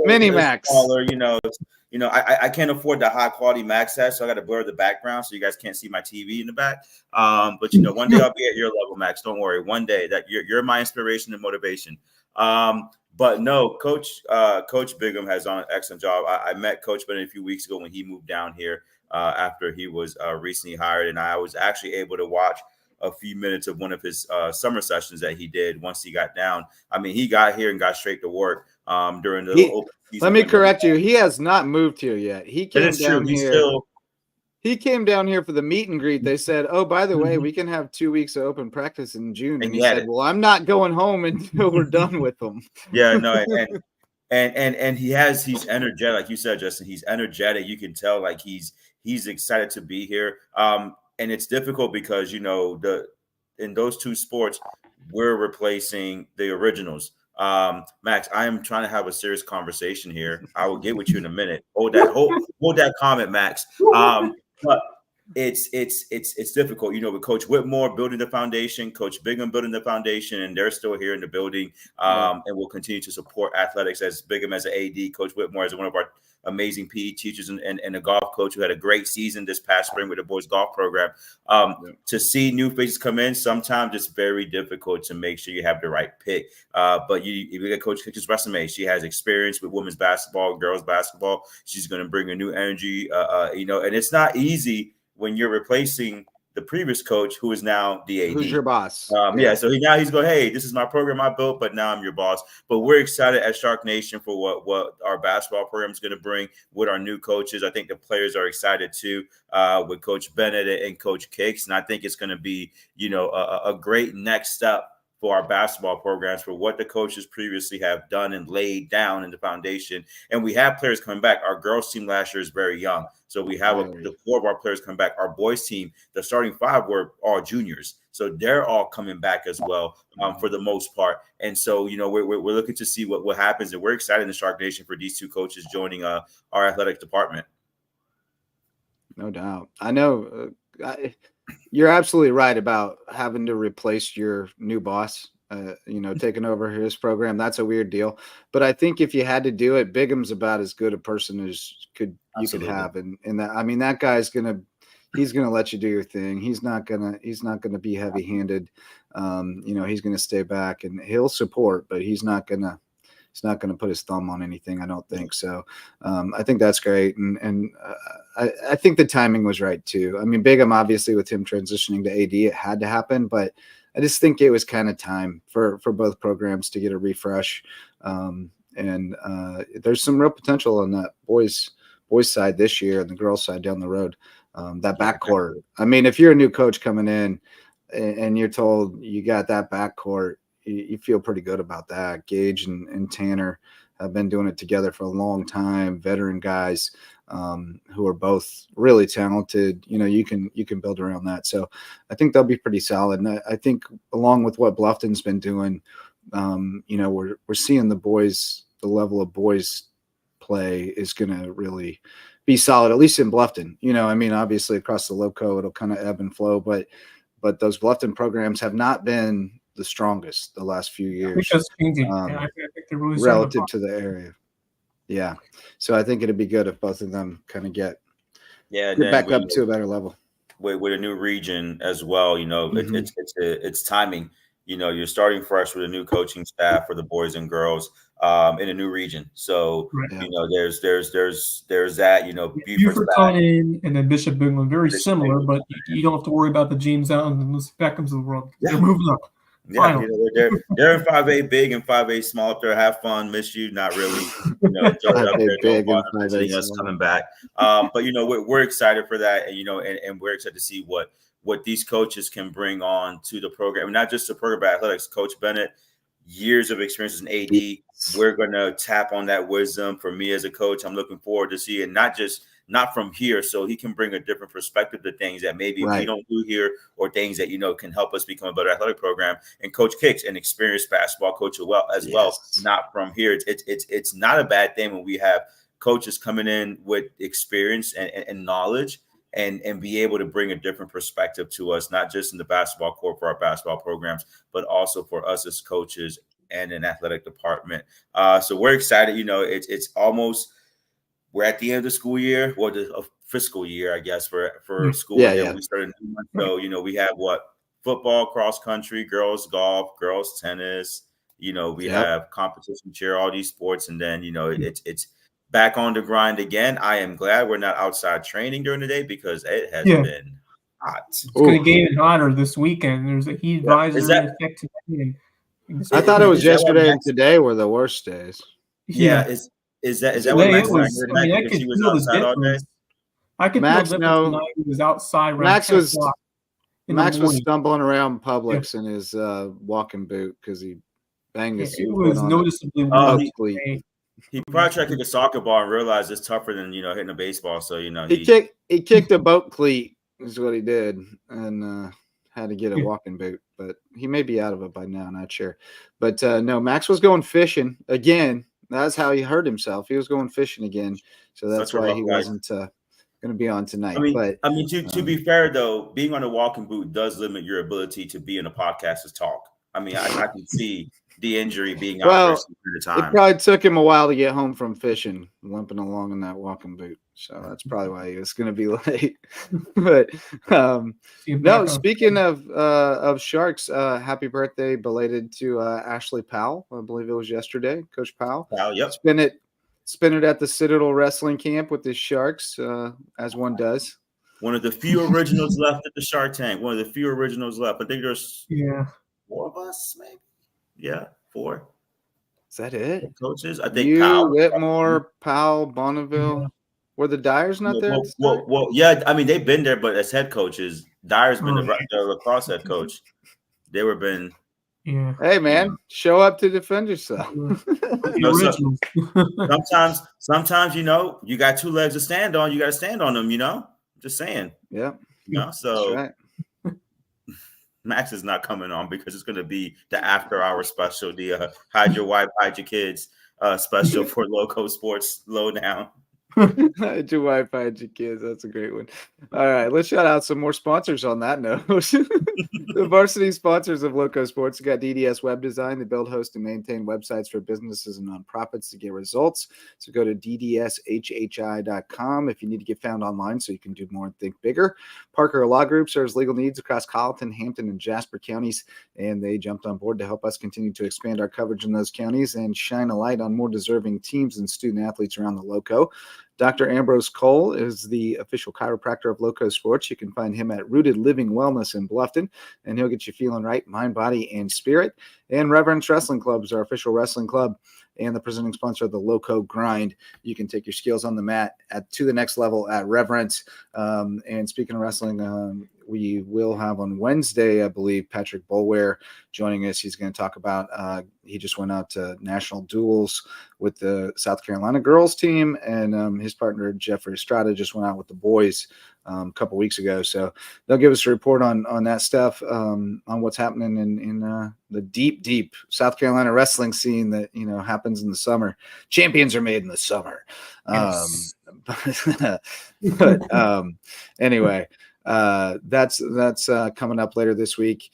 Speaker 2: Mini Max.
Speaker 3: Smaller, I can't afford the high quality Max set, so I got to blur the background so you guys can't see my TV in the back. But one day I'll be at your level, Max. Don't worry. One day that you're my inspiration and motivation. But no, Coach Bigham has done an excellent job. I met Coach Bennett a few weeks ago when he moved down here after he was recently hired, and I was actually able to watch a few minutes of one of his summer sessions that he did once he got down. I mean, he got here and got straight to work during the open season.
Speaker 2: Let me correct you. He has not moved here yet. He came down here. He came down here for the meet and greet. They said, "Oh, by the way, we can have 2 weeks of open practice in June." And he said, "Well, I'm not going home until we're done with them."
Speaker 3: Yeah, no, and he's energetic, like you said, Justin. He's energetic. You can tell like he's excited to be here. And it's difficult because, in those two sports, we're replacing the originals. Max, I am trying to have a serious conversation here. I will get with you in a minute. Hold that comment, Max. But it's difficult, with Coach Whitmore building the foundation, Coach Bigham building the foundation, and they're still here in the building. And we'll continue to support athletics as Bigham as an AD, Coach Whitmore as one of our amazing PE teachers and a golf coach who had a great season this past spring with the boys golf program. To see new faces come in, sometimes it's very difficult to make sure you have the right pick. But you look at Coach Kick's resume. She has experience with women's basketball, girls basketball. She's going to bring a new energy, and it's not easy when you're replacing the previous coach, who is now the AD.
Speaker 2: Who's your boss?
Speaker 3: Yeah, so he's going, hey, this is my program I built, but now I'm your boss. But we're excited at Shark Nation for what our basketball program is going to bring with our new coaches. I think the players are excited too, with Coach Bennett and Coach Kicks, and I think it's going to be, a great next step for our basketball programs, for what the coaches previously have done and laid down in the foundation. And we have players coming back. Our girls team last year is very young. So we have the 4 of our players come back. Our boys team, the starting 5 were all juniors. So they're all coming back as well, for the most part. And so, we're looking to see what happens. And we're excited in the Shark Nation for these 2 coaches joining our athletic department.
Speaker 2: No doubt. I know you're absolutely right about having to replace your new boss, taking over his program. That's a weird deal. But I think if you had to do it, Bigham's about as good a person as you could have. And that, I mean, that guy's he's gonna let you do your thing. He's not gonna be heavy-handed. He's gonna stay back and he'll support, but he's not gonna put his thumb on anything, I don't think. So I think that's great. And I think the timing was right too. I mean, Bigham, obviously with him transitioning to AD, it had to happen, but I just think it was kind of time for both programs to get a refresh. And there's some real potential on that boys side this year and the girls side down the road. That backcourt. I mean, if you're a new coach coming in and you're told you got that backcourt, you feel pretty good about that. Gage and Tanner have been doing it together for a long time. Veteran guys who are both really talented. You can build around that. So I think they'll be pretty solid. And I think along with what Bluffton's been doing, we're seeing the level of boys play is going to really be solid, at least in Bluffton. Obviously across the Lowco, it'll kind of ebb and flow, but those Bluffton programs have not been the strongest the last few years.
Speaker 4: I think they're really
Speaker 2: relative to the area. Yeah. So I think it'd be good if both of them kind of get back up to a better level.
Speaker 3: With a new region as well, it's timing. You're starting fresh with a new coaching staff for the boys and girls in a new region. So, there's that,
Speaker 4: Beaufort coming in and then Bishop England, very similar, but you don't have to worry about the James Allens and the Beckhams of the world.
Speaker 3: Yeah.
Speaker 4: They're moving up.
Speaker 3: Yeah, they're in 5A big and 5A small up there. Have fun, miss you, not really. Enjoy it up there.
Speaker 2: Big and
Speaker 3: 5A us coming back. But we're excited for that, and we're excited to see what these coaches can bring on to the program, not just the program, but athletics. Coach Bennett, years of experience as an AD. We're going to tap on that wisdom. For me as a coach, I'm looking forward to see it, not from here, so he can bring a different perspective to things that maybe we don't do here, or things that can help us become a better athletic program. And Coach Kicks, an experienced basketball coach as well, not from here. It's not a bad thing when we have coaches coming in with experience and knowledge and be able to bring a different perspective to us, not just in the basketball court for our basketball programs, but also for us as coaches and an athletic department. So we're excited. It's almost. We're at the end of the school year, or the fiscal year, I guess, for school.
Speaker 2: Yeah.
Speaker 3: We started a new month. So, we have football, cross country, girls golf, girls tennis. We have competition cheer, all these sports. And then, it's back on the grind again. I am glad we're not outside training during the day because it has been hot.
Speaker 4: It's going to get even hotter this weekend. There's a heat advisory effect today.
Speaker 2: I thought it was yesterday and today were the worst days.
Speaker 3: Yeah. Is that what Max was?
Speaker 4: I could feel the difference. I could feel the difference tonight. He was outside around
Speaker 2: Max was stumbling around Publix in his walking boot because he banged his
Speaker 4: it was noticeably
Speaker 3: he probably tried to kick a soccer ball and realized it's tougher than hitting a baseball. So
Speaker 2: he kicked a boat cleat is what he did, and had to get a walking boot. But he may be out of it by now, not sure. But no, Max was going fishing again. That's how he hurt himself. He was going fishing again, so that's why he wasn't going to be on tonight.
Speaker 3: To be fair though, being on a walking boot does limit your ability to be in a podcast and talk. I can see the injury being out for a time.
Speaker 2: It probably took him a while to get home from fishing, limping along in that walking boot. So that's probably why he was going to be late. But no, speaking of Sharks, happy birthday belated to Ashley Powell. I believe it was yesterday, Coach Powell.
Speaker 3: Yep.
Speaker 2: Spent it at the Citadel Wrestling Camp with the Sharks, as one does.
Speaker 3: One of the few originals left at the Shark Tank. One of the few originals left. I think there's 4 of us, maybe. Yeah, 4.
Speaker 2: Is that it?
Speaker 3: Coaches, I think.
Speaker 2: You,
Speaker 3: Powell,
Speaker 2: Whitmore, Powell, Bonneville.
Speaker 4: Yeah.
Speaker 2: Were the Dyers not there?
Speaker 3: Well, yeah. I mean, they've been there, but as head coaches, Dyer's been the lacrosse head coach. They were been.
Speaker 4: Yeah.
Speaker 2: Hey, man, show up to defend yourself.
Speaker 3: Sometimes you got 2 legs to stand on. You got to stand on them. Just saying.
Speaker 2: Yeah.
Speaker 3: So
Speaker 2: That's right.
Speaker 3: Max is not coming on because it's going to be the after-hour special, the hide your wife, hide your kids special for LowcoSports Lowdown.
Speaker 2: Hide your wife, hide your kids. That's a great one. All right, let's shout out some more sponsors on that note. The varsity sponsors of LowcoSports got DDS Web Design. They build, host, and maintain websites for businesses and nonprofits to get results. So go to ddshhi.com if you need to get found online so you can do more and think bigger. Parker Law Group serves legal needs across Colleton, Hampton, and Jasper counties, and they jumped on board to help us continue to expand our coverage in those counties and shine a light on more deserving teams and student athletes around the Loco. Dr. Ambrose Cole is the official chiropractor of LowcoSports. You can find him at Rooted Living Wellness in Bluffton, and he'll get you feeling right, mind, body, and spirit. And Reverence Wrestling Club is our official wrestling club and the presenting sponsor of the Lowco Grind. You can take your skills on the mat to the next level at Reverence. And speaking of wrestling, we will have on Wednesday, I believe, Patrick Boulware joining us. He's going to talk about he just went out to national duels with the South Carolina girls team, and his partner Jeffrey Estrada just went out with the boys a couple weeks ago. So they'll give us a report on that stuff, on what's happening in the deep South Carolina wrestling scene that happens in the summer. Champions are made in the summer.
Speaker 4: Yes.
Speaker 2: But anyway. That's coming up later this week.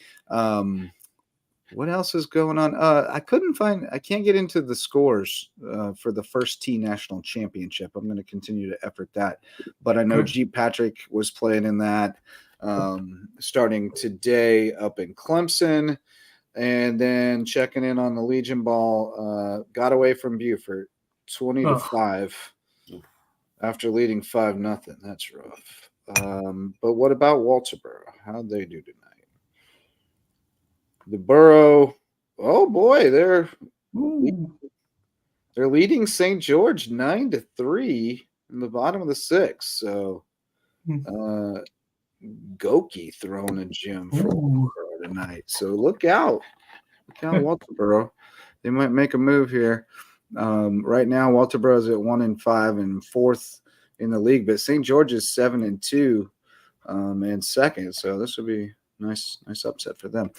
Speaker 2: What else is going on? I can't get into the scores for the first T national championship. I'm going to continue to effort that, but I know G. Patrick was playing in that starting today up in Clemson, and then checking in on the Legion ball. Got away from Beaufort 20-5 after leading 5-0. That's rough. But what about Walterboro? How'd they do tonight? The Borough, oh boy, they're leading St. George 9-3 in the bottom of the 6th. So Goki throwing a gem for Walterboro tonight. So look out. Walterboro. They might make a move here. Right now, Walterboro's at 1-5 and 4th in the league, but St. George is 7-2 and 2nd. So this would be nice upset for them.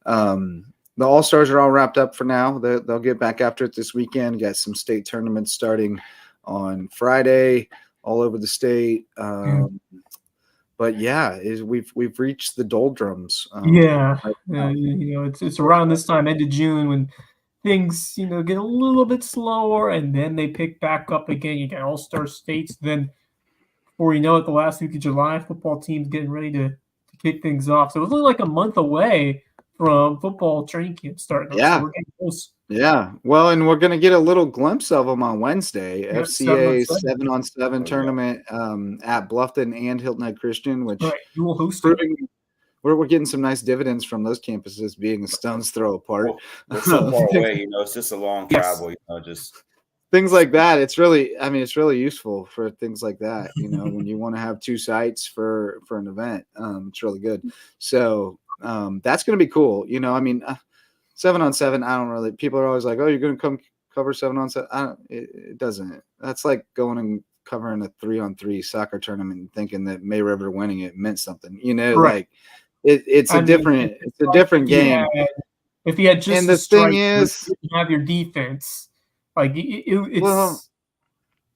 Speaker 2: The All-Stars are all wrapped up for now. They'll get back after it this weekend. Got some state tournaments starting on Friday all over the state. But yeah, we've reached the doldrums.
Speaker 4: It's around this time, end of June, when things get a little bit slower, and then they pick back up again. You got All-Star states. Then before you know it, the last week of July, football team's getting ready to kick things off. So it's only like a month away from football training camp starting.
Speaker 2: Yeah.
Speaker 4: So we're getting close.
Speaker 2: Yeah. Well, and we're going to get a little glimpse of them on Wednesday.
Speaker 4: Yeah,
Speaker 2: FCA 7-on-7 tournament at Bluffton and Hilton Head Christian, which
Speaker 4: you will host it.
Speaker 2: We're getting some nice dividends from those campuses being a stone's throw apart.
Speaker 3: We're so far away, it's just a long travel, just
Speaker 2: things like that. It's really useful for things like that. When you want to have 2 sites for an event, it's really good. So that's going to be cool. 7-on-7. I don't really. People are always like, "Oh, you're going to come cover 7-on-7." It doesn't. That's like going and covering a 3-on-3 soccer tournament and thinking that May River winning it meant something.
Speaker 4: Right.
Speaker 2: It's a different game.
Speaker 4: If you had just
Speaker 2: and the thing is,
Speaker 4: you have your defense. Like it's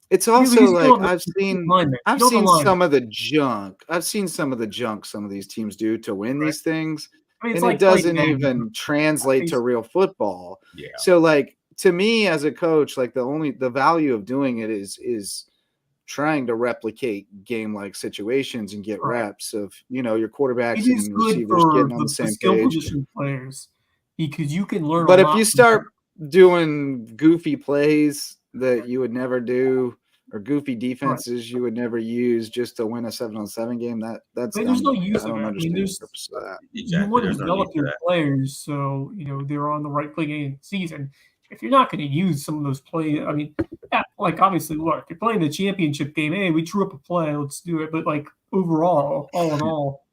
Speaker 2: it's also like I've seen some of the junk. Some of these teams do to win these things, and it doesn't even translate to real football.
Speaker 3: Yeah.
Speaker 2: So like to me as a coach, like the value of doing it is trying to replicate game-like situations and get reps of your quarterbacks and receivers getting on the same page.
Speaker 4: Position players, because you can learn.
Speaker 2: But if you start doing goofy plays that you would never do or goofy defenses you would never use just to win a 7-on-7 game. That's
Speaker 4: there's no use
Speaker 2: I don't
Speaker 4: of it.
Speaker 2: understand
Speaker 4: there's
Speaker 2: the purpose of that.
Speaker 4: You want to develop your players so they're on the right play game season. If you're not going to use some of those plays, I mean, like obviously, look, you're playing the championship game. Hey, we drew up a play, let's do it. But like overall, all in all,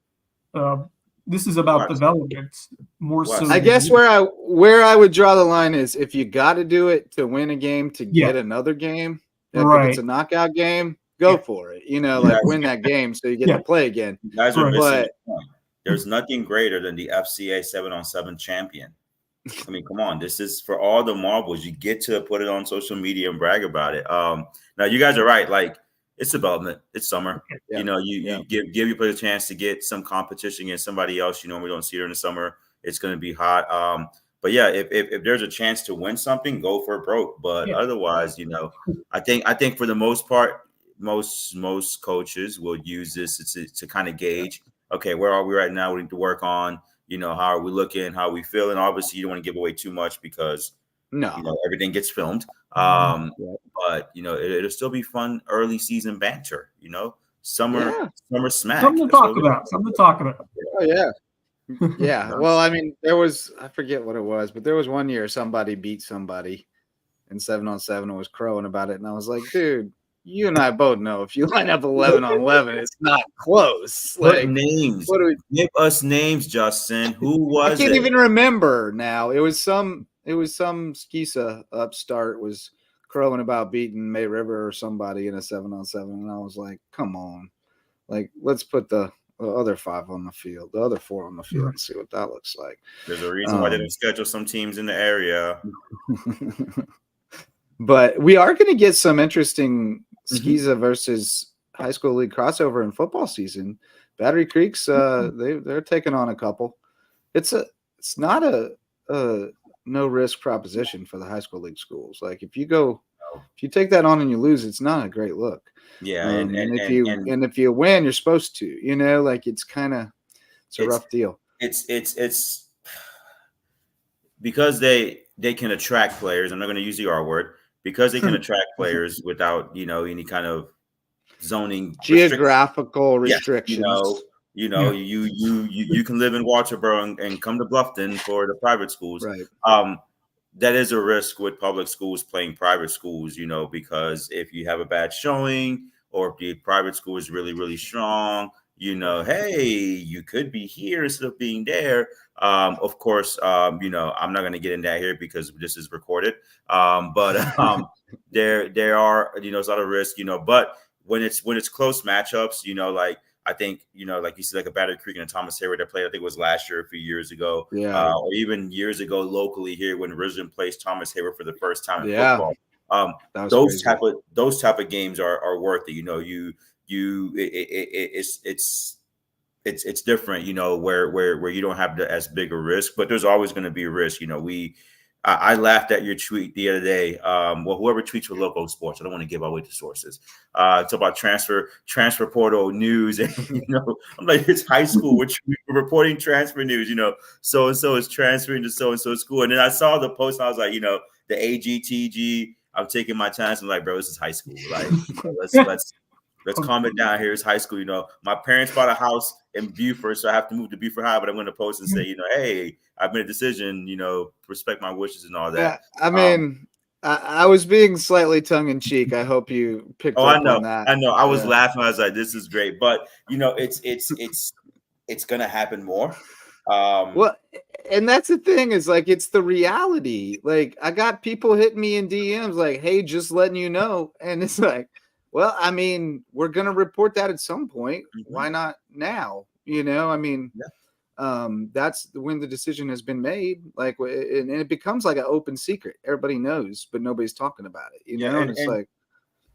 Speaker 4: this is about development more so.
Speaker 2: I guess where I would draw the line is if you got to do it to win a game to get another game. Like if it's a knockout game, go for it. Win that game so you get to play again.
Speaker 3: You guys are missing the point. There's nothing greater than the FCA 7-on-7 champion. I mean, come on. This is for all the marbles. You get to put it on social media and brag about it. Now, you guys are right. Like, it's development. It's summer. Yeah. You give your players a chance to get some competition against somebody else. We don't see her in the summer. It's going to be hot. But yeah, if there's a chance to win something, go for it broke. But otherwise, I think for the most part, most coaches will use this to kind of gauge, okay, where are we right now? We need to work on, how are we looking? How are we feeling? Obviously, you don't want to give away too much because everything gets filmed. But it'll still be fun early season banter. Summer smack.
Speaker 4: Something to talk about.
Speaker 2: Oh yeah. Yeah. Well, I mean, I forget what it was, but there was one year somebody beat somebody in 7-on-7 and was crowing about it, and I was like, dude, you and I both know if you line up 11-on-11, it's not close.
Speaker 3: Like names. Give us names, Justin. Who was it?
Speaker 2: I can't even remember now. It was some Skisa upstart was crowing about beating May River or somebody in a 7-on-7, and I was like, come on. Like, let's put the other 5 on the field, the other 4 on the field, and see what that looks like.
Speaker 3: There's a reason why they didn't schedule some teams in the area.
Speaker 2: But we are going to get some interesting Skiza versus high school league crossover in football season. Battery Creek's they're taking on a couple. It's not a no risk proposition for the high school league schools. Like if you take that on and you lose, it's not a great look.
Speaker 3: Yeah,
Speaker 2: and if you win, you're supposed to. Like it's a rough deal.
Speaker 3: It's because they can attract players. I'm not going to use the R word. Because they can attract players without, any kind of zoning
Speaker 2: geographical restrictions.
Speaker 3: You can live in Walterboro and come to Bluffton for the private schools.
Speaker 2: Right.
Speaker 3: That is a risk with public schools playing private schools, because if you have a bad showing or if the private school is really, really strong, hey, you could be here instead of being there. Of course, I'm not going to get into that here because this is recorded. But there are, it's a lot of risk, but when it's close matchups, like I think, like you said, like a Battery Creek and a Thomas Hayward that played, I think it was last year, a few years ago, or even years ago locally here when Richmond placed Thomas Hayward for the first time in football. Those type of games are worth it. It's different, where you don't have as big a risk, but there's always going to be a risk. I laughed at your tweet the other day. Whoever tweets for LowcoSports, I don't want to give away the sources. It's about transfer portal news, and I'm like, it's high school. We're reporting transfer news. So and so is transferring to so and so school, and then I saw the post, and I was like, the AGTG. I'm taking my chance. I'm like, bro, this is high school. Like, let's calm it down here. It's high school. My parents bought a house in Beaufort, so I have to move to Beaufort High, but I'm going to post and say, hey, I've made a decision, respect my wishes and all that.
Speaker 2: Yeah, I mean, I was being slightly tongue in cheek. I hope you picked up on that.
Speaker 3: I know. I was laughing. I was like, this is great. But, it's going to happen more.
Speaker 2: Well, and that's the thing is like, it's the reality. Like I got people hitting me in DMs like, hey, just letting you know. And it's like, well, I mean, we're going to report that at some point. Mm-hmm. Why not now? That's when the decision has been made. Like, and it becomes like an open secret. Everybody knows, but nobody's talking about it. And it's like,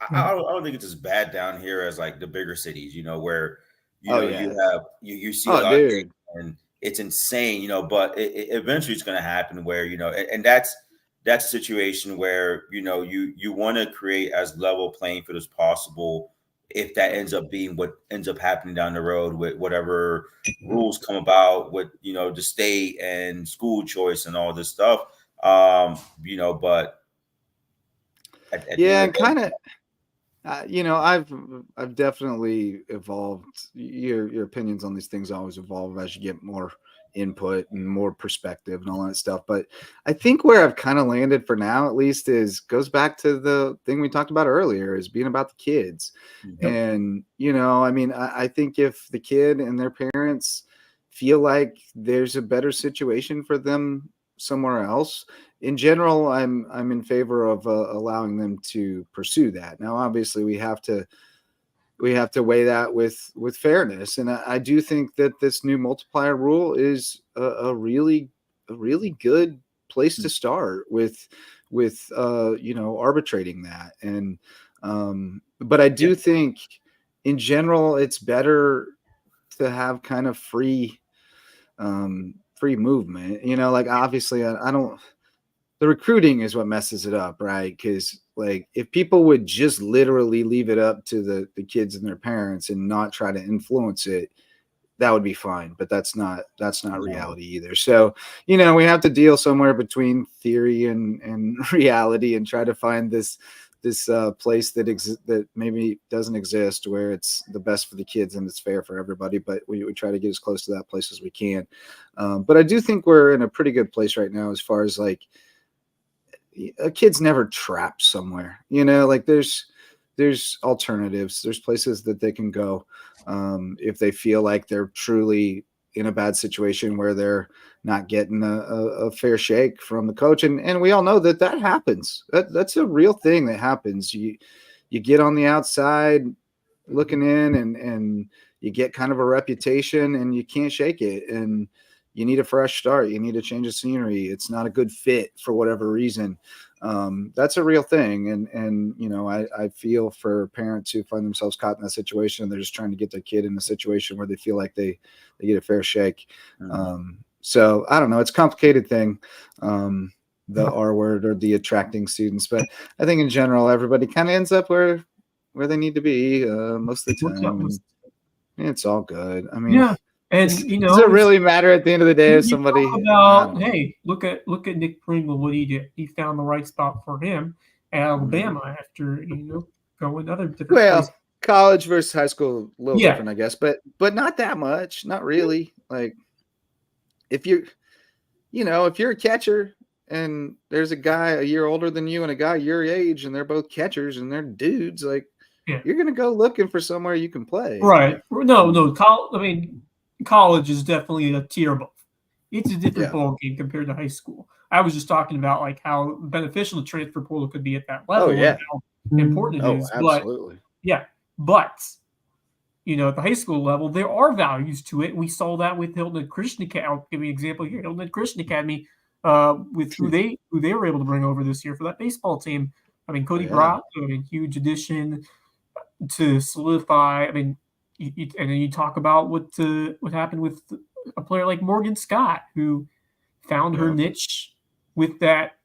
Speaker 3: I don't think it's as bad down here as like the bigger cities, where, you see a lot of things and it's insane, but eventually it's going to happen where, and that's a situation where, you want to create as level playing field as possible. If that ends up being what ends up happening down the road with whatever rules come about with, the state and school choice and all this stuff, but.
Speaker 2: I've definitely evolved. Your opinions on these things always evolve as you get more input and more perspective and all that stuff. But I think where I've kind of landed for now, at least, goes back to the thing we talked about earlier, is being about the kids.
Speaker 3: Mm-hmm.
Speaker 2: And I think if the kid and their parents feel like there's a better situation for them somewhere else, in general, I'm in favor of allowing them to pursue that. Now, obviously, we have to weigh that with fairness, and I do think that this new multiplier rule is a really good place to start with arbitrating that. And but I do think in general it's better to have kind of free movement. Like obviously I don't. The recruiting is what messes it up, right? Because like if people would just literally leave it up to the kids and their parents and not try to influence it, that would be fine. But that's not reality either. So we have to deal somewhere between theory and reality and try to find this place that maybe doesn't exist, where it's the best for the kids and it's fair for everybody. But we try to get as close to that place as we can. But I do think we're in a pretty good place right now as far as like, a kid's never trapped somewhere, like there's alternatives. There's places that they can go if they feel like they're truly in a bad situation where they're not getting a fair shake from the coach. And we all know that happens. That's a real thing that happens. You get on the outside looking in and you get kind of a reputation and you can't shake it. And you need a fresh start. You need a change of scenery. It's not a good fit for whatever reason. That's a real thing. And I feel for parents who find themselves caught in that situation. They're just trying to get their kid in a situation where they feel like they get a fair shake. So I don't know. It's a complicated thing, the R word or the attracting students. But I think in general, everybody kind of ends up where they need to be most of the time. And it's all good. I mean,
Speaker 4: yeah. And
Speaker 2: does it really matter at the end of the day if somebody
Speaker 4: hey, look at Nick Pringle, what he did. He found the right spot for him at Alabama after going other different places.
Speaker 2: College versus high school, a little different, I guess, but not that much, not really. Like if you're a catcher and there's a guy a year older than you and a guy your age and they're both catchers and they're dudes, like you're gonna go looking for somewhere you can play.
Speaker 4: Right. No. College is definitely a tier above. It's a different ball game compared to high school. I was just talking about like how beneficial the transfer portal could be at that level. And how important it is.
Speaker 2: Absolutely.
Speaker 4: But at the high school level, there are values to it. We saw that with Hilton Christian Academy. I'll give you an example here. Hilton Christian Academy, with who they were able to bring over this year for that baseball team. I mean, Cody Brock, huge addition to solidify. I mean, and then you talk about what happened with a player like Morgan Scott, who found her niche with that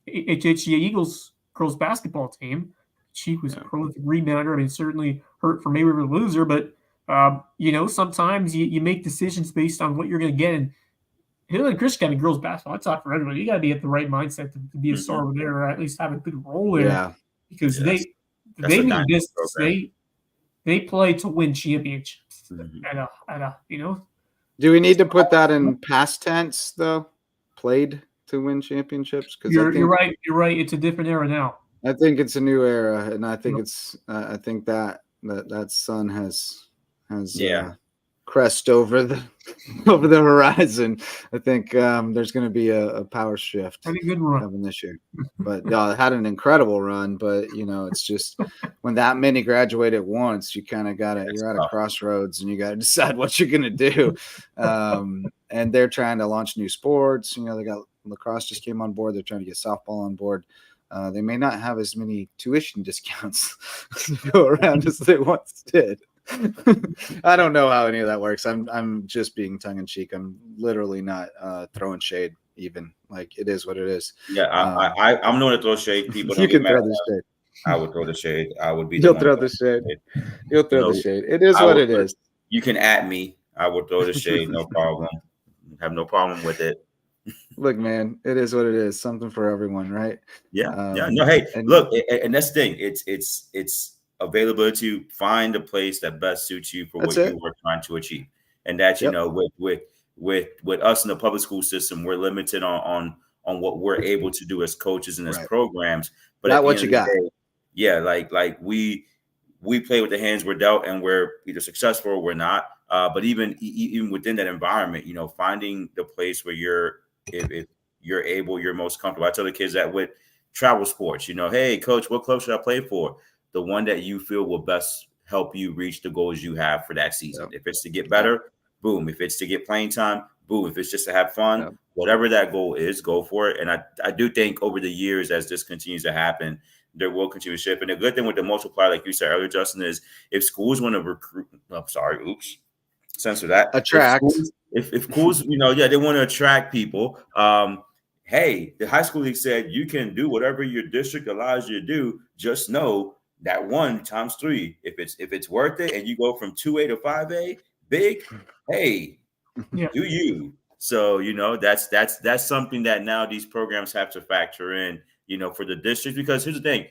Speaker 4: HHCA Eagles girls basketball team. She was a prolific rebounder. I mean, certainly hurt for Mayweather to lose her, but sometimes you make decisions based on what you're going to get. And Hill and Chris Academy girls basketball, I talk for everybody. You got to be at the right mindset to be a star over there, or at least have a good role there. Yeah, because they mean business. They play to win championships at a.
Speaker 2: Do we need to put that in past tense though? Played to win championships? Because
Speaker 4: you're right. You're right. It's a different era now.
Speaker 2: I think it's a new era, and I think it's. I think that sun has crest over the horizon. I think there's going to be a power shift coming this year. But had an incredible run. But it's just when that many graduate at once, you kind of you're at a crossroads, and you got to decide what you're going to do. And they're trying to launch new sports. They got lacrosse just came on board. They're trying to get softball on board. They may not have as many tuition discounts to go around as they once did. I don't know how any of that works. I'm just being tongue in cheek. I'm literally not throwing shade. Even like it is what it is.
Speaker 3: Yeah, I'm known to throw shade. People,
Speaker 2: you can throw the shade.
Speaker 3: I would throw the shade. I would be.
Speaker 2: You'll throw the shade. You'll throw the shade. It is what it is.
Speaker 3: You can at me. I would throw the shade. No problem. Have no problem with it.
Speaker 2: Look, man, it is what it is. Something for everyone, right?
Speaker 3: Yeah. No, hey, look, and that's the thing. It's availability, find a place that best suits you for
Speaker 2: That's
Speaker 3: what
Speaker 2: it.
Speaker 3: you are trying to achieve. And that, you
Speaker 2: Yep.
Speaker 3: know, with us in the public school system, we're limited on what we're able to do as coaches and as
Speaker 2: Right.
Speaker 3: programs. But
Speaker 2: Not
Speaker 3: at the
Speaker 2: what
Speaker 3: end
Speaker 2: you
Speaker 3: of the
Speaker 2: got.
Speaker 3: day, yeah, like we play with the hands we're dealt, and we're either successful or we're not. But even within that environment, you know, finding the place where if you're able, you're most comfortable. I tell the kids that with travel sports, you know, hey, coach, what club should I play for? The one that you feel will best help you reach the goals you have for that season.
Speaker 2: Yep.
Speaker 3: If it's to get better, boom. If it's to get playing time, boom. If it's just to have fun,
Speaker 2: Yep.
Speaker 3: whatever that goal is, go for it. And I do think over the years, as this continues to happen, there will continue to shift. And the good thing with the multiplier, like you said earlier, Justin, is if schools want to recruit, censor that.
Speaker 2: Attract.
Speaker 3: If schools, you know, yeah, they want to attract people. Hey, the high school league said you can do whatever your district allows you to do. Just know that 1 times 3. If it's worth it, and you go from 2A to 5A, big, hey,
Speaker 4: Yeah.
Speaker 3: do you? So, you know, that's something that now these programs have to factor in, you know, for the district, because here's the thing,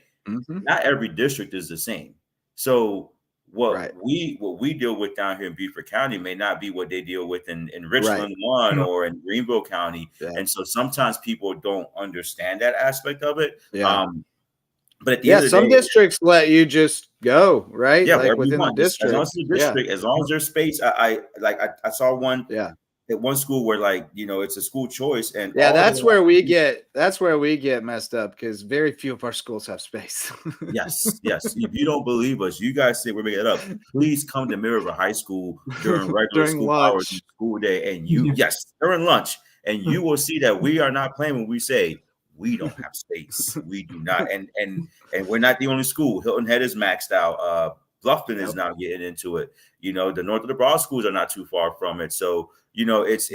Speaker 3: not every district is the same. So what we deal with down here in Beaufort County may not be what they deal with in Richland 1 or in Greenville County.
Speaker 2: Yeah.
Speaker 3: And so sometimes people don't understand that aspect of it.
Speaker 2: Yeah.
Speaker 3: But at the end of the
Speaker 2: some
Speaker 3: day,
Speaker 2: districts let you just go, right?
Speaker 3: yeah,
Speaker 2: like
Speaker 3: wherever
Speaker 2: within
Speaker 3: you
Speaker 2: the
Speaker 3: want.
Speaker 2: district.
Speaker 3: As long as the district, as long as there's space. I saw one at one school where, like, you know, it's a school choice, and
Speaker 2: that's where we get messed up, because very few of our schools have space.
Speaker 3: Yes. If you don't believe us, you guys say we're making it up. Please come to Middleborough High School during regular
Speaker 2: During
Speaker 3: school
Speaker 2: lunch.
Speaker 3: hours and school day, and during lunch, and you will see that we are not playing when we say we don't have space. We do not, and we're not the only school. Hilton Head is maxed out. Bluffton is now getting into it. You know, the North of the Broad schools are not too far from it. So, you know, it's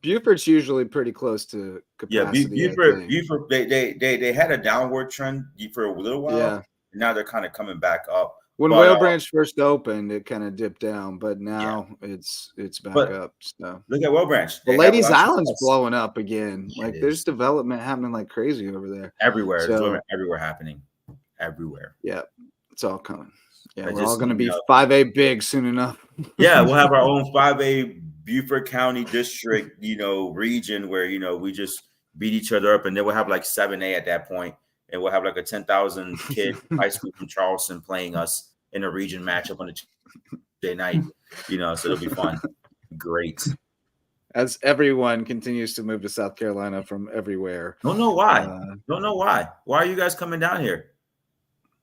Speaker 2: Beaufort's usually pretty close to capacity.
Speaker 3: Beaufort, they had a downward trend for a little while.
Speaker 2: Yeah.
Speaker 3: And now they're kind of coming back up.
Speaker 2: When Whale Branch first opened, it kind of dipped down, but now it's back up. So
Speaker 3: look at Whale Branch.
Speaker 2: The Ladies Island's blowing up again. Like there's development happening like crazy over there.
Speaker 3: Everywhere. So, everywhere happening. Everywhere.
Speaker 2: Yeah. It's all coming. Yeah, we're all going to be 5A big soon enough.
Speaker 3: Yeah, we'll have our own 5A Beaufort County district, you know, region where, you know, we just beat each other up, and then we'll have like 7A at that point, and we'll have like a 10,000 kid high school from Charleston playing us in a region matchup on a Tuesday night, you know, so it'll be fun. Great.
Speaker 2: As everyone continues to move to South Carolina from everywhere.
Speaker 3: Don't know why. Why are you guys coming down here?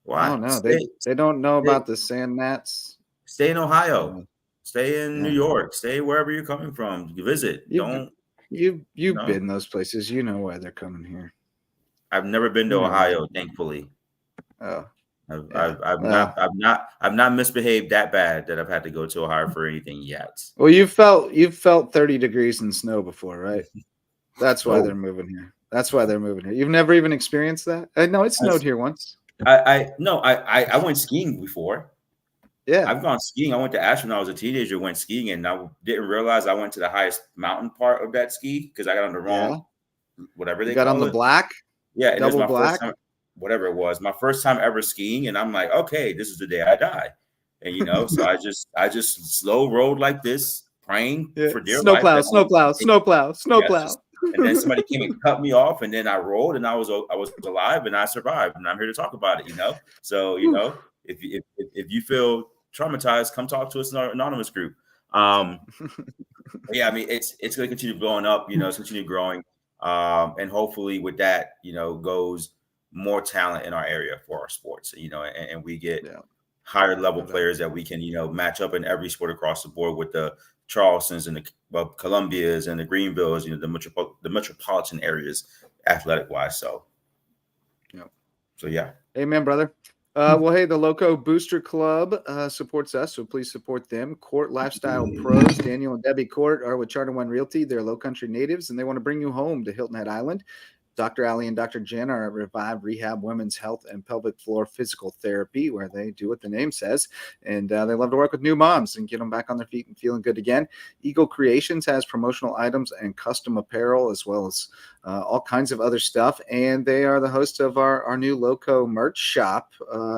Speaker 3: Why?
Speaker 2: I don't know. They don't know about the sand mats.
Speaker 3: Stay in Ohio. Stay in New York. Stay wherever you're coming from. You visit.
Speaker 2: You've been those places. You know why they're coming here.
Speaker 3: I've never been to Ohio, thankfully.
Speaker 2: Oh.
Speaker 3: I've not misbehaved that bad that I've had to go to Ohio for anything yet.
Speaker 2: Well, you've felt 30 degrees in snow before, right? That's why they're moving here. You've never even experienced that? No, it snowed here once.
Speaker 3: I went skiing before.
Speaker 2: Yeah,
Speaker 3: I've gone skiing. I went to Asheville when I was a teenager. Went skiing, and I didn't realize I went to the highest mountain part of that ski because I got on the wrong, whatever they
Speaker 2: got
Speaker 3: call
Speaker 2: on the
Speaker 3: it.
Speaker 2: black.
Speaker 3: Yeah,
Speaker 2: double
Speaker 3: my
Speaker 2: black.
Speaker 3: First time, whatever it was, my first time ever skiing, and I'm like, okay, this is the day I die, and you know, so I just slow rode like this, praying for dear life.
Speaker 2: Snowplow.
Speaker 3: And then somebody came and cut me off, and then I rolled, and I was alive, and I survived, and I'm here to talk about it. You know, so you know, if you feel traumatized, come talk to us in our anonymous group. Yeah, I mean, it's going to continue blowing up. You know, it's continue growing, and hopefully with that, you know, goes more talent in our area for our sports. You know, and we get higher level players that we can, you know, match up in every sport across the board with the Charlestons and the Columbias and the Greenvilles, you know, the metropolitan areas, athletic wise. So, yeah.
Speaker 2: Amen, brother. Well, hey, the Lowco Booster Club supports us, so please support them. Court Lifestyle Pros, Daniel and Debbie Court, are with Charter One Realty. They're Low Country natives, and they want to bring you home to Hilton Head Island. Dr. Ali and Dr. Jen are at Revive Rehab Women's Health and Pelvic Floor Physical Therapy, where they do what the name says. And they love to work with new moms and get them back on their feet and feeling good again. Eagle Creations has promotional items and custom apparel, as well as all kinds of other stuff. And they are the host of our new Lowco merch shop.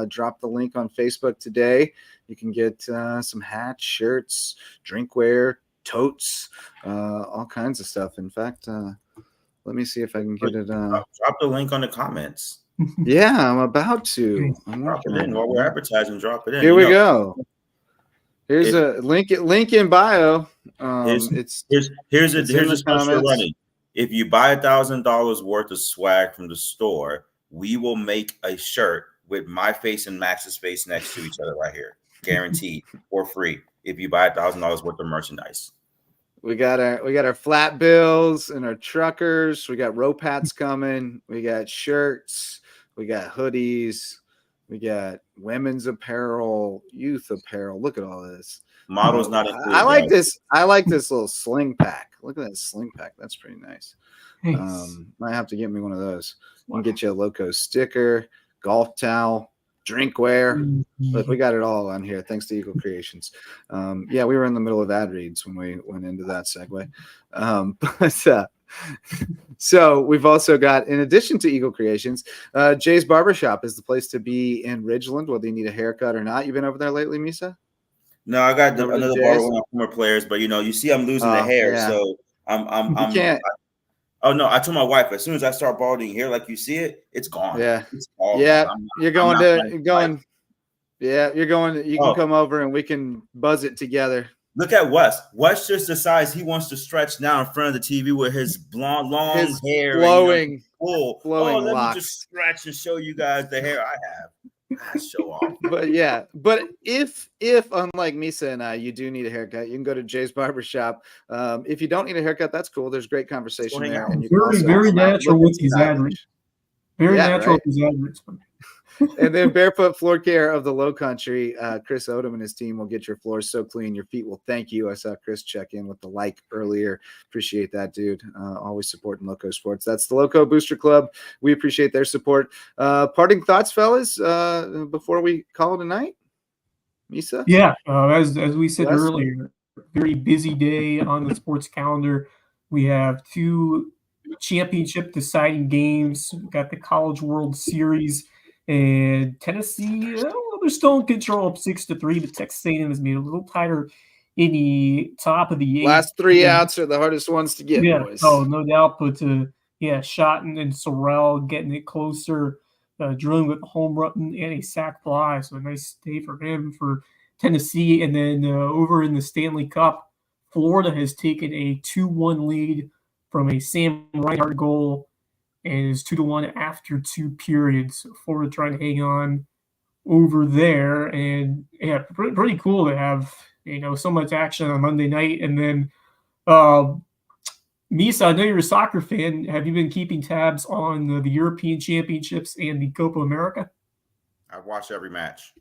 Speaker 2: Drop the link on Facebook today. You can get some hats, shirts, drinkware, totes, all kinds of stuff. In fact, let me see if I can get it.
Speaker 3: Drop the link on the comments.
Speaker 2: Yeah, I'm about to.
Speaker 3: Drop it in while we're advertising. Drop it in.
Speaker 2: Here we go. Here's a link in bio.
Speaker 3: Here's a special running. If you buy $1,000 worth of swag from the store, we will make a shirt with my face and Max's face next to each other right here, guaranteed for free. If you buy $1,000 worth of merchandise.
Speaker 2: We got our flat bills and our truckers. We got rope hats coming. We got shirts. We got hoodies. We got women's apparel, youth apparel. Look at all this.
Speaker 3: Models not included.
Speaker 2: I like this. I like this little sling pack. Look at that sling pack. That's pretty nice. Might have to get me one of those. We can get you a Lowco sticker, golf towel, drinkware. Look, we got it all on here. Thanks to Eagle Creations. Yeah, we were in the middle of ad reads when we went into that segue. So we've also got, in addition to Eagle Creations, Jay's Barbershop is the place to be in Ridgeland, whether you need a haircut or not. You been over there lately, Misa?
Speaker 3: No, I got another barber with former players, but you see, I'm losing the hair, so I'm oh no, I told my wife as soon as I start balding hair, like you see it, it's gone.
Speaker 2: Yeah,
Speaker 3: it's all
Speaker 2: yeah.
Speaker 3: gone.
Speaker 2: You're going. You can come over and we can buzz it together.
Speaker 3: Look at Wes. Wes just decides he wants to stretch now in front of the TV with his blonde, long hair,
Speaker 2: flowing
Speaker 3: locks. Me just stretch and show you guys the hair I have. Show off.
Speaker 2: But if unlike Misa and I, you do need a haircut, you can go to Jay's Barbershop. If you don't need a haircut, that's cool. There's great conversation there. And you
Speaker 4: very natural with his average. Very natural with his average.
Speaker 2: And then Barefoot Floor Care of the Low Country. Chris Odom and his team will get your floors so clean your feet will thank you. I saw Chris check in with the like earlier. Appreciate that, dude. Always supporting LowcoSports. That's the Lowco Booster Club. We appreciate their support. Parting thoughts, fellas, before we call it a night? Misa?
Speaker 4: Yeah, as we said earlier, very busy day on the sports calendar. We have 2 championship deciding games. We've got the College World Series. And Tennessee, they're still in control up 6-3, but Texas A&M has made it a little tighter in the top of the 8th.
Speaker 2: Last 3 outs are the hardest ones to get, boys.
Speaker 4: Oh, no doubt. But Schotten and Sorrell getting it closer, drilling with a home run and a sac fly. So a nice day for him for Tennessee. And then over in the Stanley Cup, Florida has taken a 2-1 lead from a Sam Reinhart goal. And is 2-1 after 2 periods. Florida trying to hang on over there, and pretty cool to have so much action on Monday night. And then, Misa, I know you're a soccer fan. Have you been keeping tabs on the European Championships and the Copa America?
Speaker 3: I watch every match.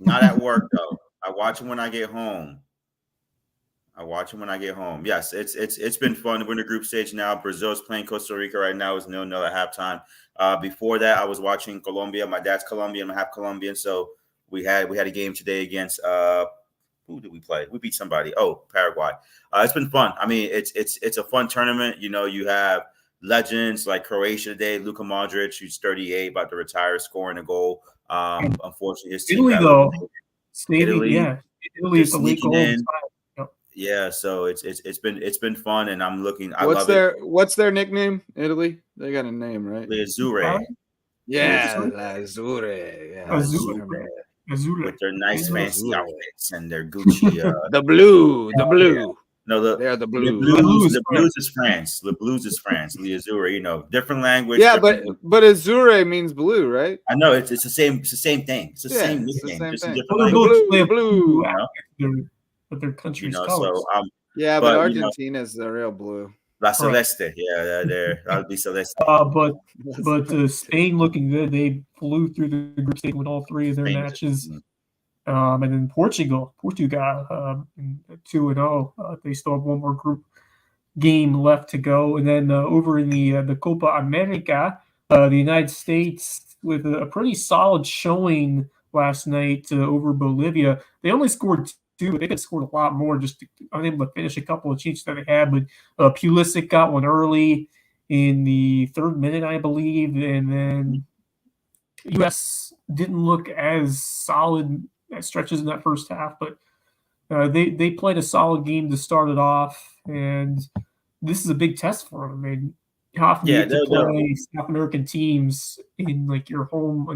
Speaker 3: Not at work though. I watch them when I get home. Yes, it's been fun. We're in the group stage now. Brazil's playing Costa Rica right now. It's 0-0 at halftime. Before that, I was watching Colombia. My dad's Colombian. I'm half Colombian. So we had a game today against who did we play? We beat somebody. Oh, Paraguay. It's been fun. I mean, it's a fun tournament. You have legends like Croatia today. Luka Modric, who's 38, about to retire, scoring a goal. Unfortunately, his team Italy
Speaker 4: is the late goal.
Speaker 3: Yeah, so it's been fun, and I'm looking.
Speaker 2: What's their nickname? Italy? They got a name, right?
Speaker 3: The Azzurre.
Speaker 2: Yeah, Azzurre. Yeah,
Speaker 4: Azzurre.
Speaker 3: With their nice fancy outfits and their Gucci.
Speaker 2: The blue.
Speaker 3: No,
Speaker 2: they're the blue.
Speaker 3: The blues is France. The blues is France. The Azzurre, different language.
Speaker 2: Yeah, but Azzurre means blue, right?
Speaker 3: I know it's the same. It's the same thing. It's the same nickname.
Speaker 2: Just a
Speaker 4: different
Speaker 2: blue.
Speaker 4: But their country's colors.
Speaker 2: So, but Argentina's the real blue.
Speaker 3: La Celeste, that'll be Celeste.
Speaker 4: But Spain looking good. They flew through the group stage with all 3 of their matches. And then Portugal 2-0. They still have one more group game left to go. And then over in the Copa America, the United States with a pretty solid showing last night over Bolivia. They only scored 2, but they could have scored a lot more, just unable to finish a couple of chances that they had. But Pulisic got one early in the 3rd minute, I believe, and then U.S. didn't look as solid at stretches in that first half, but they played a solid game to start it off, and this is a big test for them. I mean, how often do you get to play South American teams in like your home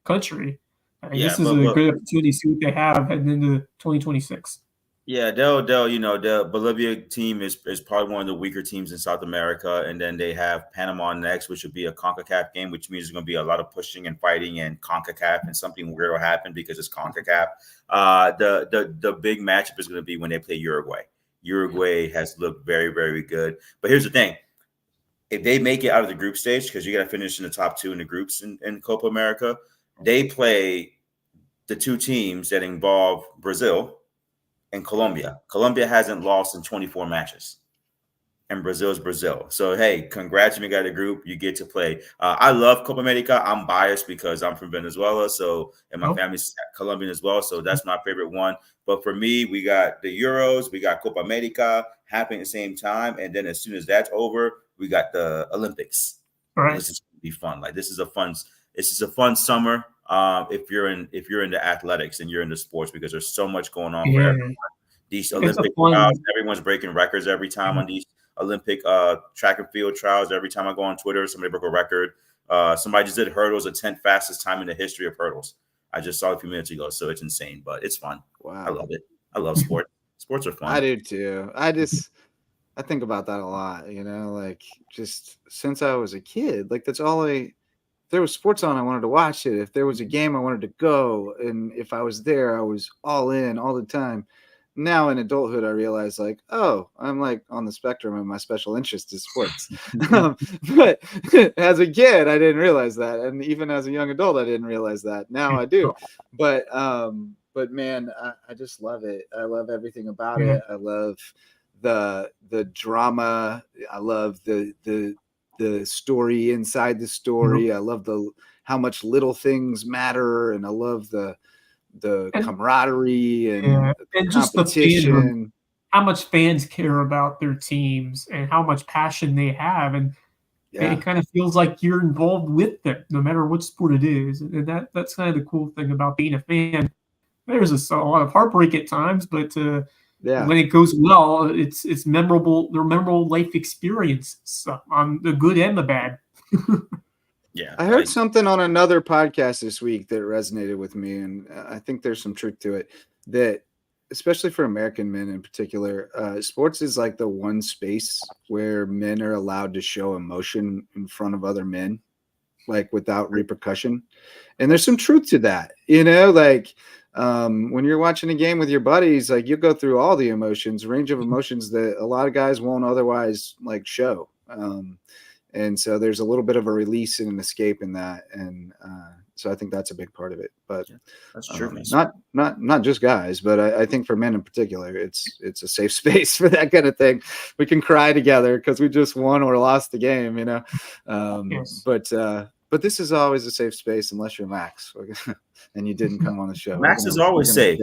Speaker 4: country? This is a good opportunity to see what they have heading into 2026.
Speaker 3: Yeah, the Bolivia team is probably one of the weaker teams in South America, and then they have Panama next, which would be a CONCACAF game, which means there's going to be a lot of pushing and fighting in CONCACAF, and something weird will happen because it's CONCACAF. The big matchup is going to be when they play Uruguay. Uruguay has looked very, very good, but here's the thing: if they make it out of the group stage, because you got to finish in the top 2 in the groups in Copa America, they play the 2 teams that involve Brazil and Colombia. Colombia hasn't lost in 24 matches, and Brazil's Brazil. So, hey, congrats, you got a group. You get to play. I love Copa America. I'm biased because I'm from Venezuela, and my family's Colombian as well. So that's my favorite one. But for me, we got the Euros, we got Copa America happening at the same time, and then as soon as that's over, we got the Olympics.
Speaker 4: All right.
Speaker 3: This is gonna be fun. Like this is a fun summer. If you're into athletics and you're into sports, because there's so much going on for everyone. These Olympic trials, everyone's breaking records every time on these Olympic track and field trials. Every time I go on Twitter, somebody broke a record. Somebody just did hurdles, the 10th fastest time in the history of hurdles. I just saw it a few minutes ago, so it's insane, but it's fun.
Speaker 2: Wow.
Speaker 3: I love it. I love sport. Sports are fun.
Speaker 2: I do too. I think about that a lot, like just since I was a kid, like that's all if there was sports on, I wanted to watch it. If there was a game, I wanted to go. And if I was there, I was all in all the time. Now in adulthood, I realize like, oh, I'm like on the spectrum and my special interest is sports. But as a kid, I didn't realize that. And even as a young adult, I didn't realize that. Now I do. But man, I just love it. I love everything about it. I love the drama. I love the story inside the story. I love how much little things matter, and I love the camaraderie and
Speaker 4: just the fandom, how much fans care about their teams and how much passion they have, and it kind of feels like you're involved with them no matter what sport it is. And that's kind of the cool thing about being a fan. There's a lot of heartbreak at times, but when it goes well, it's memorable. They're memorable life experiences on the good and the bad.
Speaker 3: Yeah,
Speaker 2: I heard something on another podcast this week that resonated with me, and I think there's some truth to it, that especially for American men in particular, sports is like the one space where men are allowed to show emotion in front of other men, like without repercussion. And there's some truth to that, like when you're watching a game with your buddies, like you go through all the emotions, range of emotions that a lot of guys won't otherwise like show. And so there's a little bit of a release and an escape in that. And so I think that's a big part of it. But
Speaker 3: that's true.
Speaker 2: Not just guys, but I think for men in particular, it's a safe space for that kind of thing. We can cry together because we just won or lost the game, Yes. But this is always a safe space unless you're Max and you didn't come on the show.
Speaker 3: Max is always safe.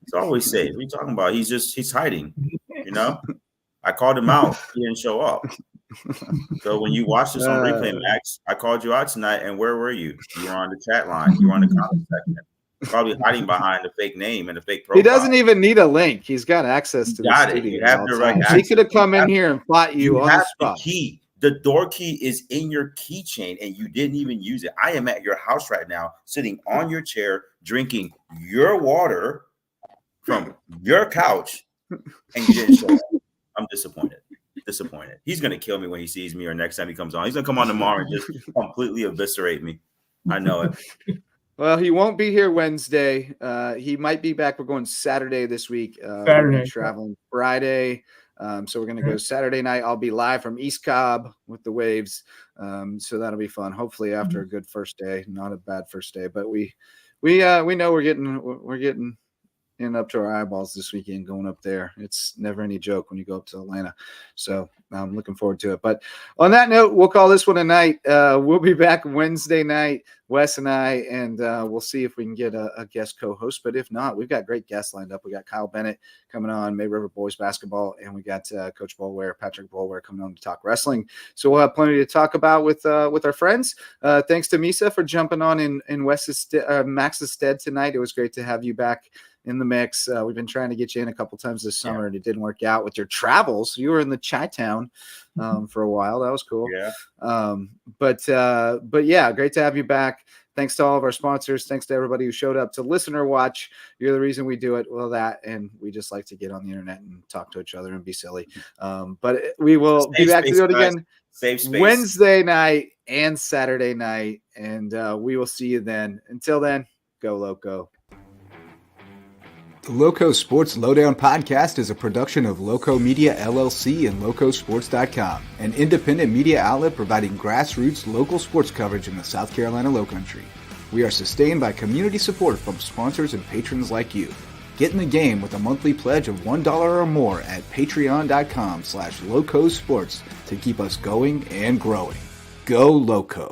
Speaker 3: It's always safe. What are you talking about? He's hiding, I called him out. He didn't show up. So when you watch this on replay, Max, I called you out tonight, and where were you? You were on the chat line. You were on the comment section. Probably hiding behind the fake name and the fake profile.
Speaker 2: He doesn't even need a link. He's got access to the studio.
Speaker 3: You have direct access.
Speaker 2: He could have come in here and fought you on the spot.
Speaker 3: The key. The door key is in your keychain, and you didn't even use it. I am at your house right now, sitting on your chair, drinking your water from your couch, and you didn't show up. I'm disappointed. He's gonna kill me when he sees me, or next time he comes on. He's gonna come on tomorrow and just completely eviscerate me. I know it.
Speaker 2: Well, he won't be here Wednesday. He might be back. We're going Saturday this week.
Speaker 4: Saturday.
Speaker 2: Traveling Friday. So we're gonna go Saturday night. I'll be live from East Cobb with the Waves. So that'll be fun. Hopefully after a good first day, not a bad first day. But we know we're getting in up to our eyeballs this weekend going up there. It's never any joke when you go up to Atlanta. So I'm looking forward to it. But on that note, we'll call this one a night. We'll be back Wednesday night, Wes and I, and we'll see if we can get a guest co-host. But if not, we've got great guests lined up. We got Kyle Bennett coming on, May River Boys basketball, and we got Coach Boulware, Patrick Boulware, coming on to talk wrestling. So we'll have plenty to talk about with our friends. Thanks to Misa for jumping on in Max's stead tonight. It was great to have you back in the mix. We've been trying to get you in a couple times this summer, and it didn't work out with your travels. You were in the Chi-Town for a while. That was cool.
Speaker 3: Yeah.
Speaker 2: But yeah, great to have you back. Thanks to all of our sponsors. Thanks to everybody who showed up to listen or watch. You're the reason we do it. Well, that, and we just like to get on the internet and talk to each other and be silly. But we will be back to do it again Wednesday night and Saturday night. And we will see you then. Until then, go Lowco.
Speaker 1: The Lowco Sports Lowdown podcast is a production of Lowco Media LLC and LowcoSports.com, an independent media outlet providing grassroots local sports coverage in the South Carolina Lowcountry. We are sustained by community support from sponsors and patrons like you. Get in the game with a monthly pledge of $1 or more at patreon.com/LowcoSports to keep us going and growing. Go Lowco.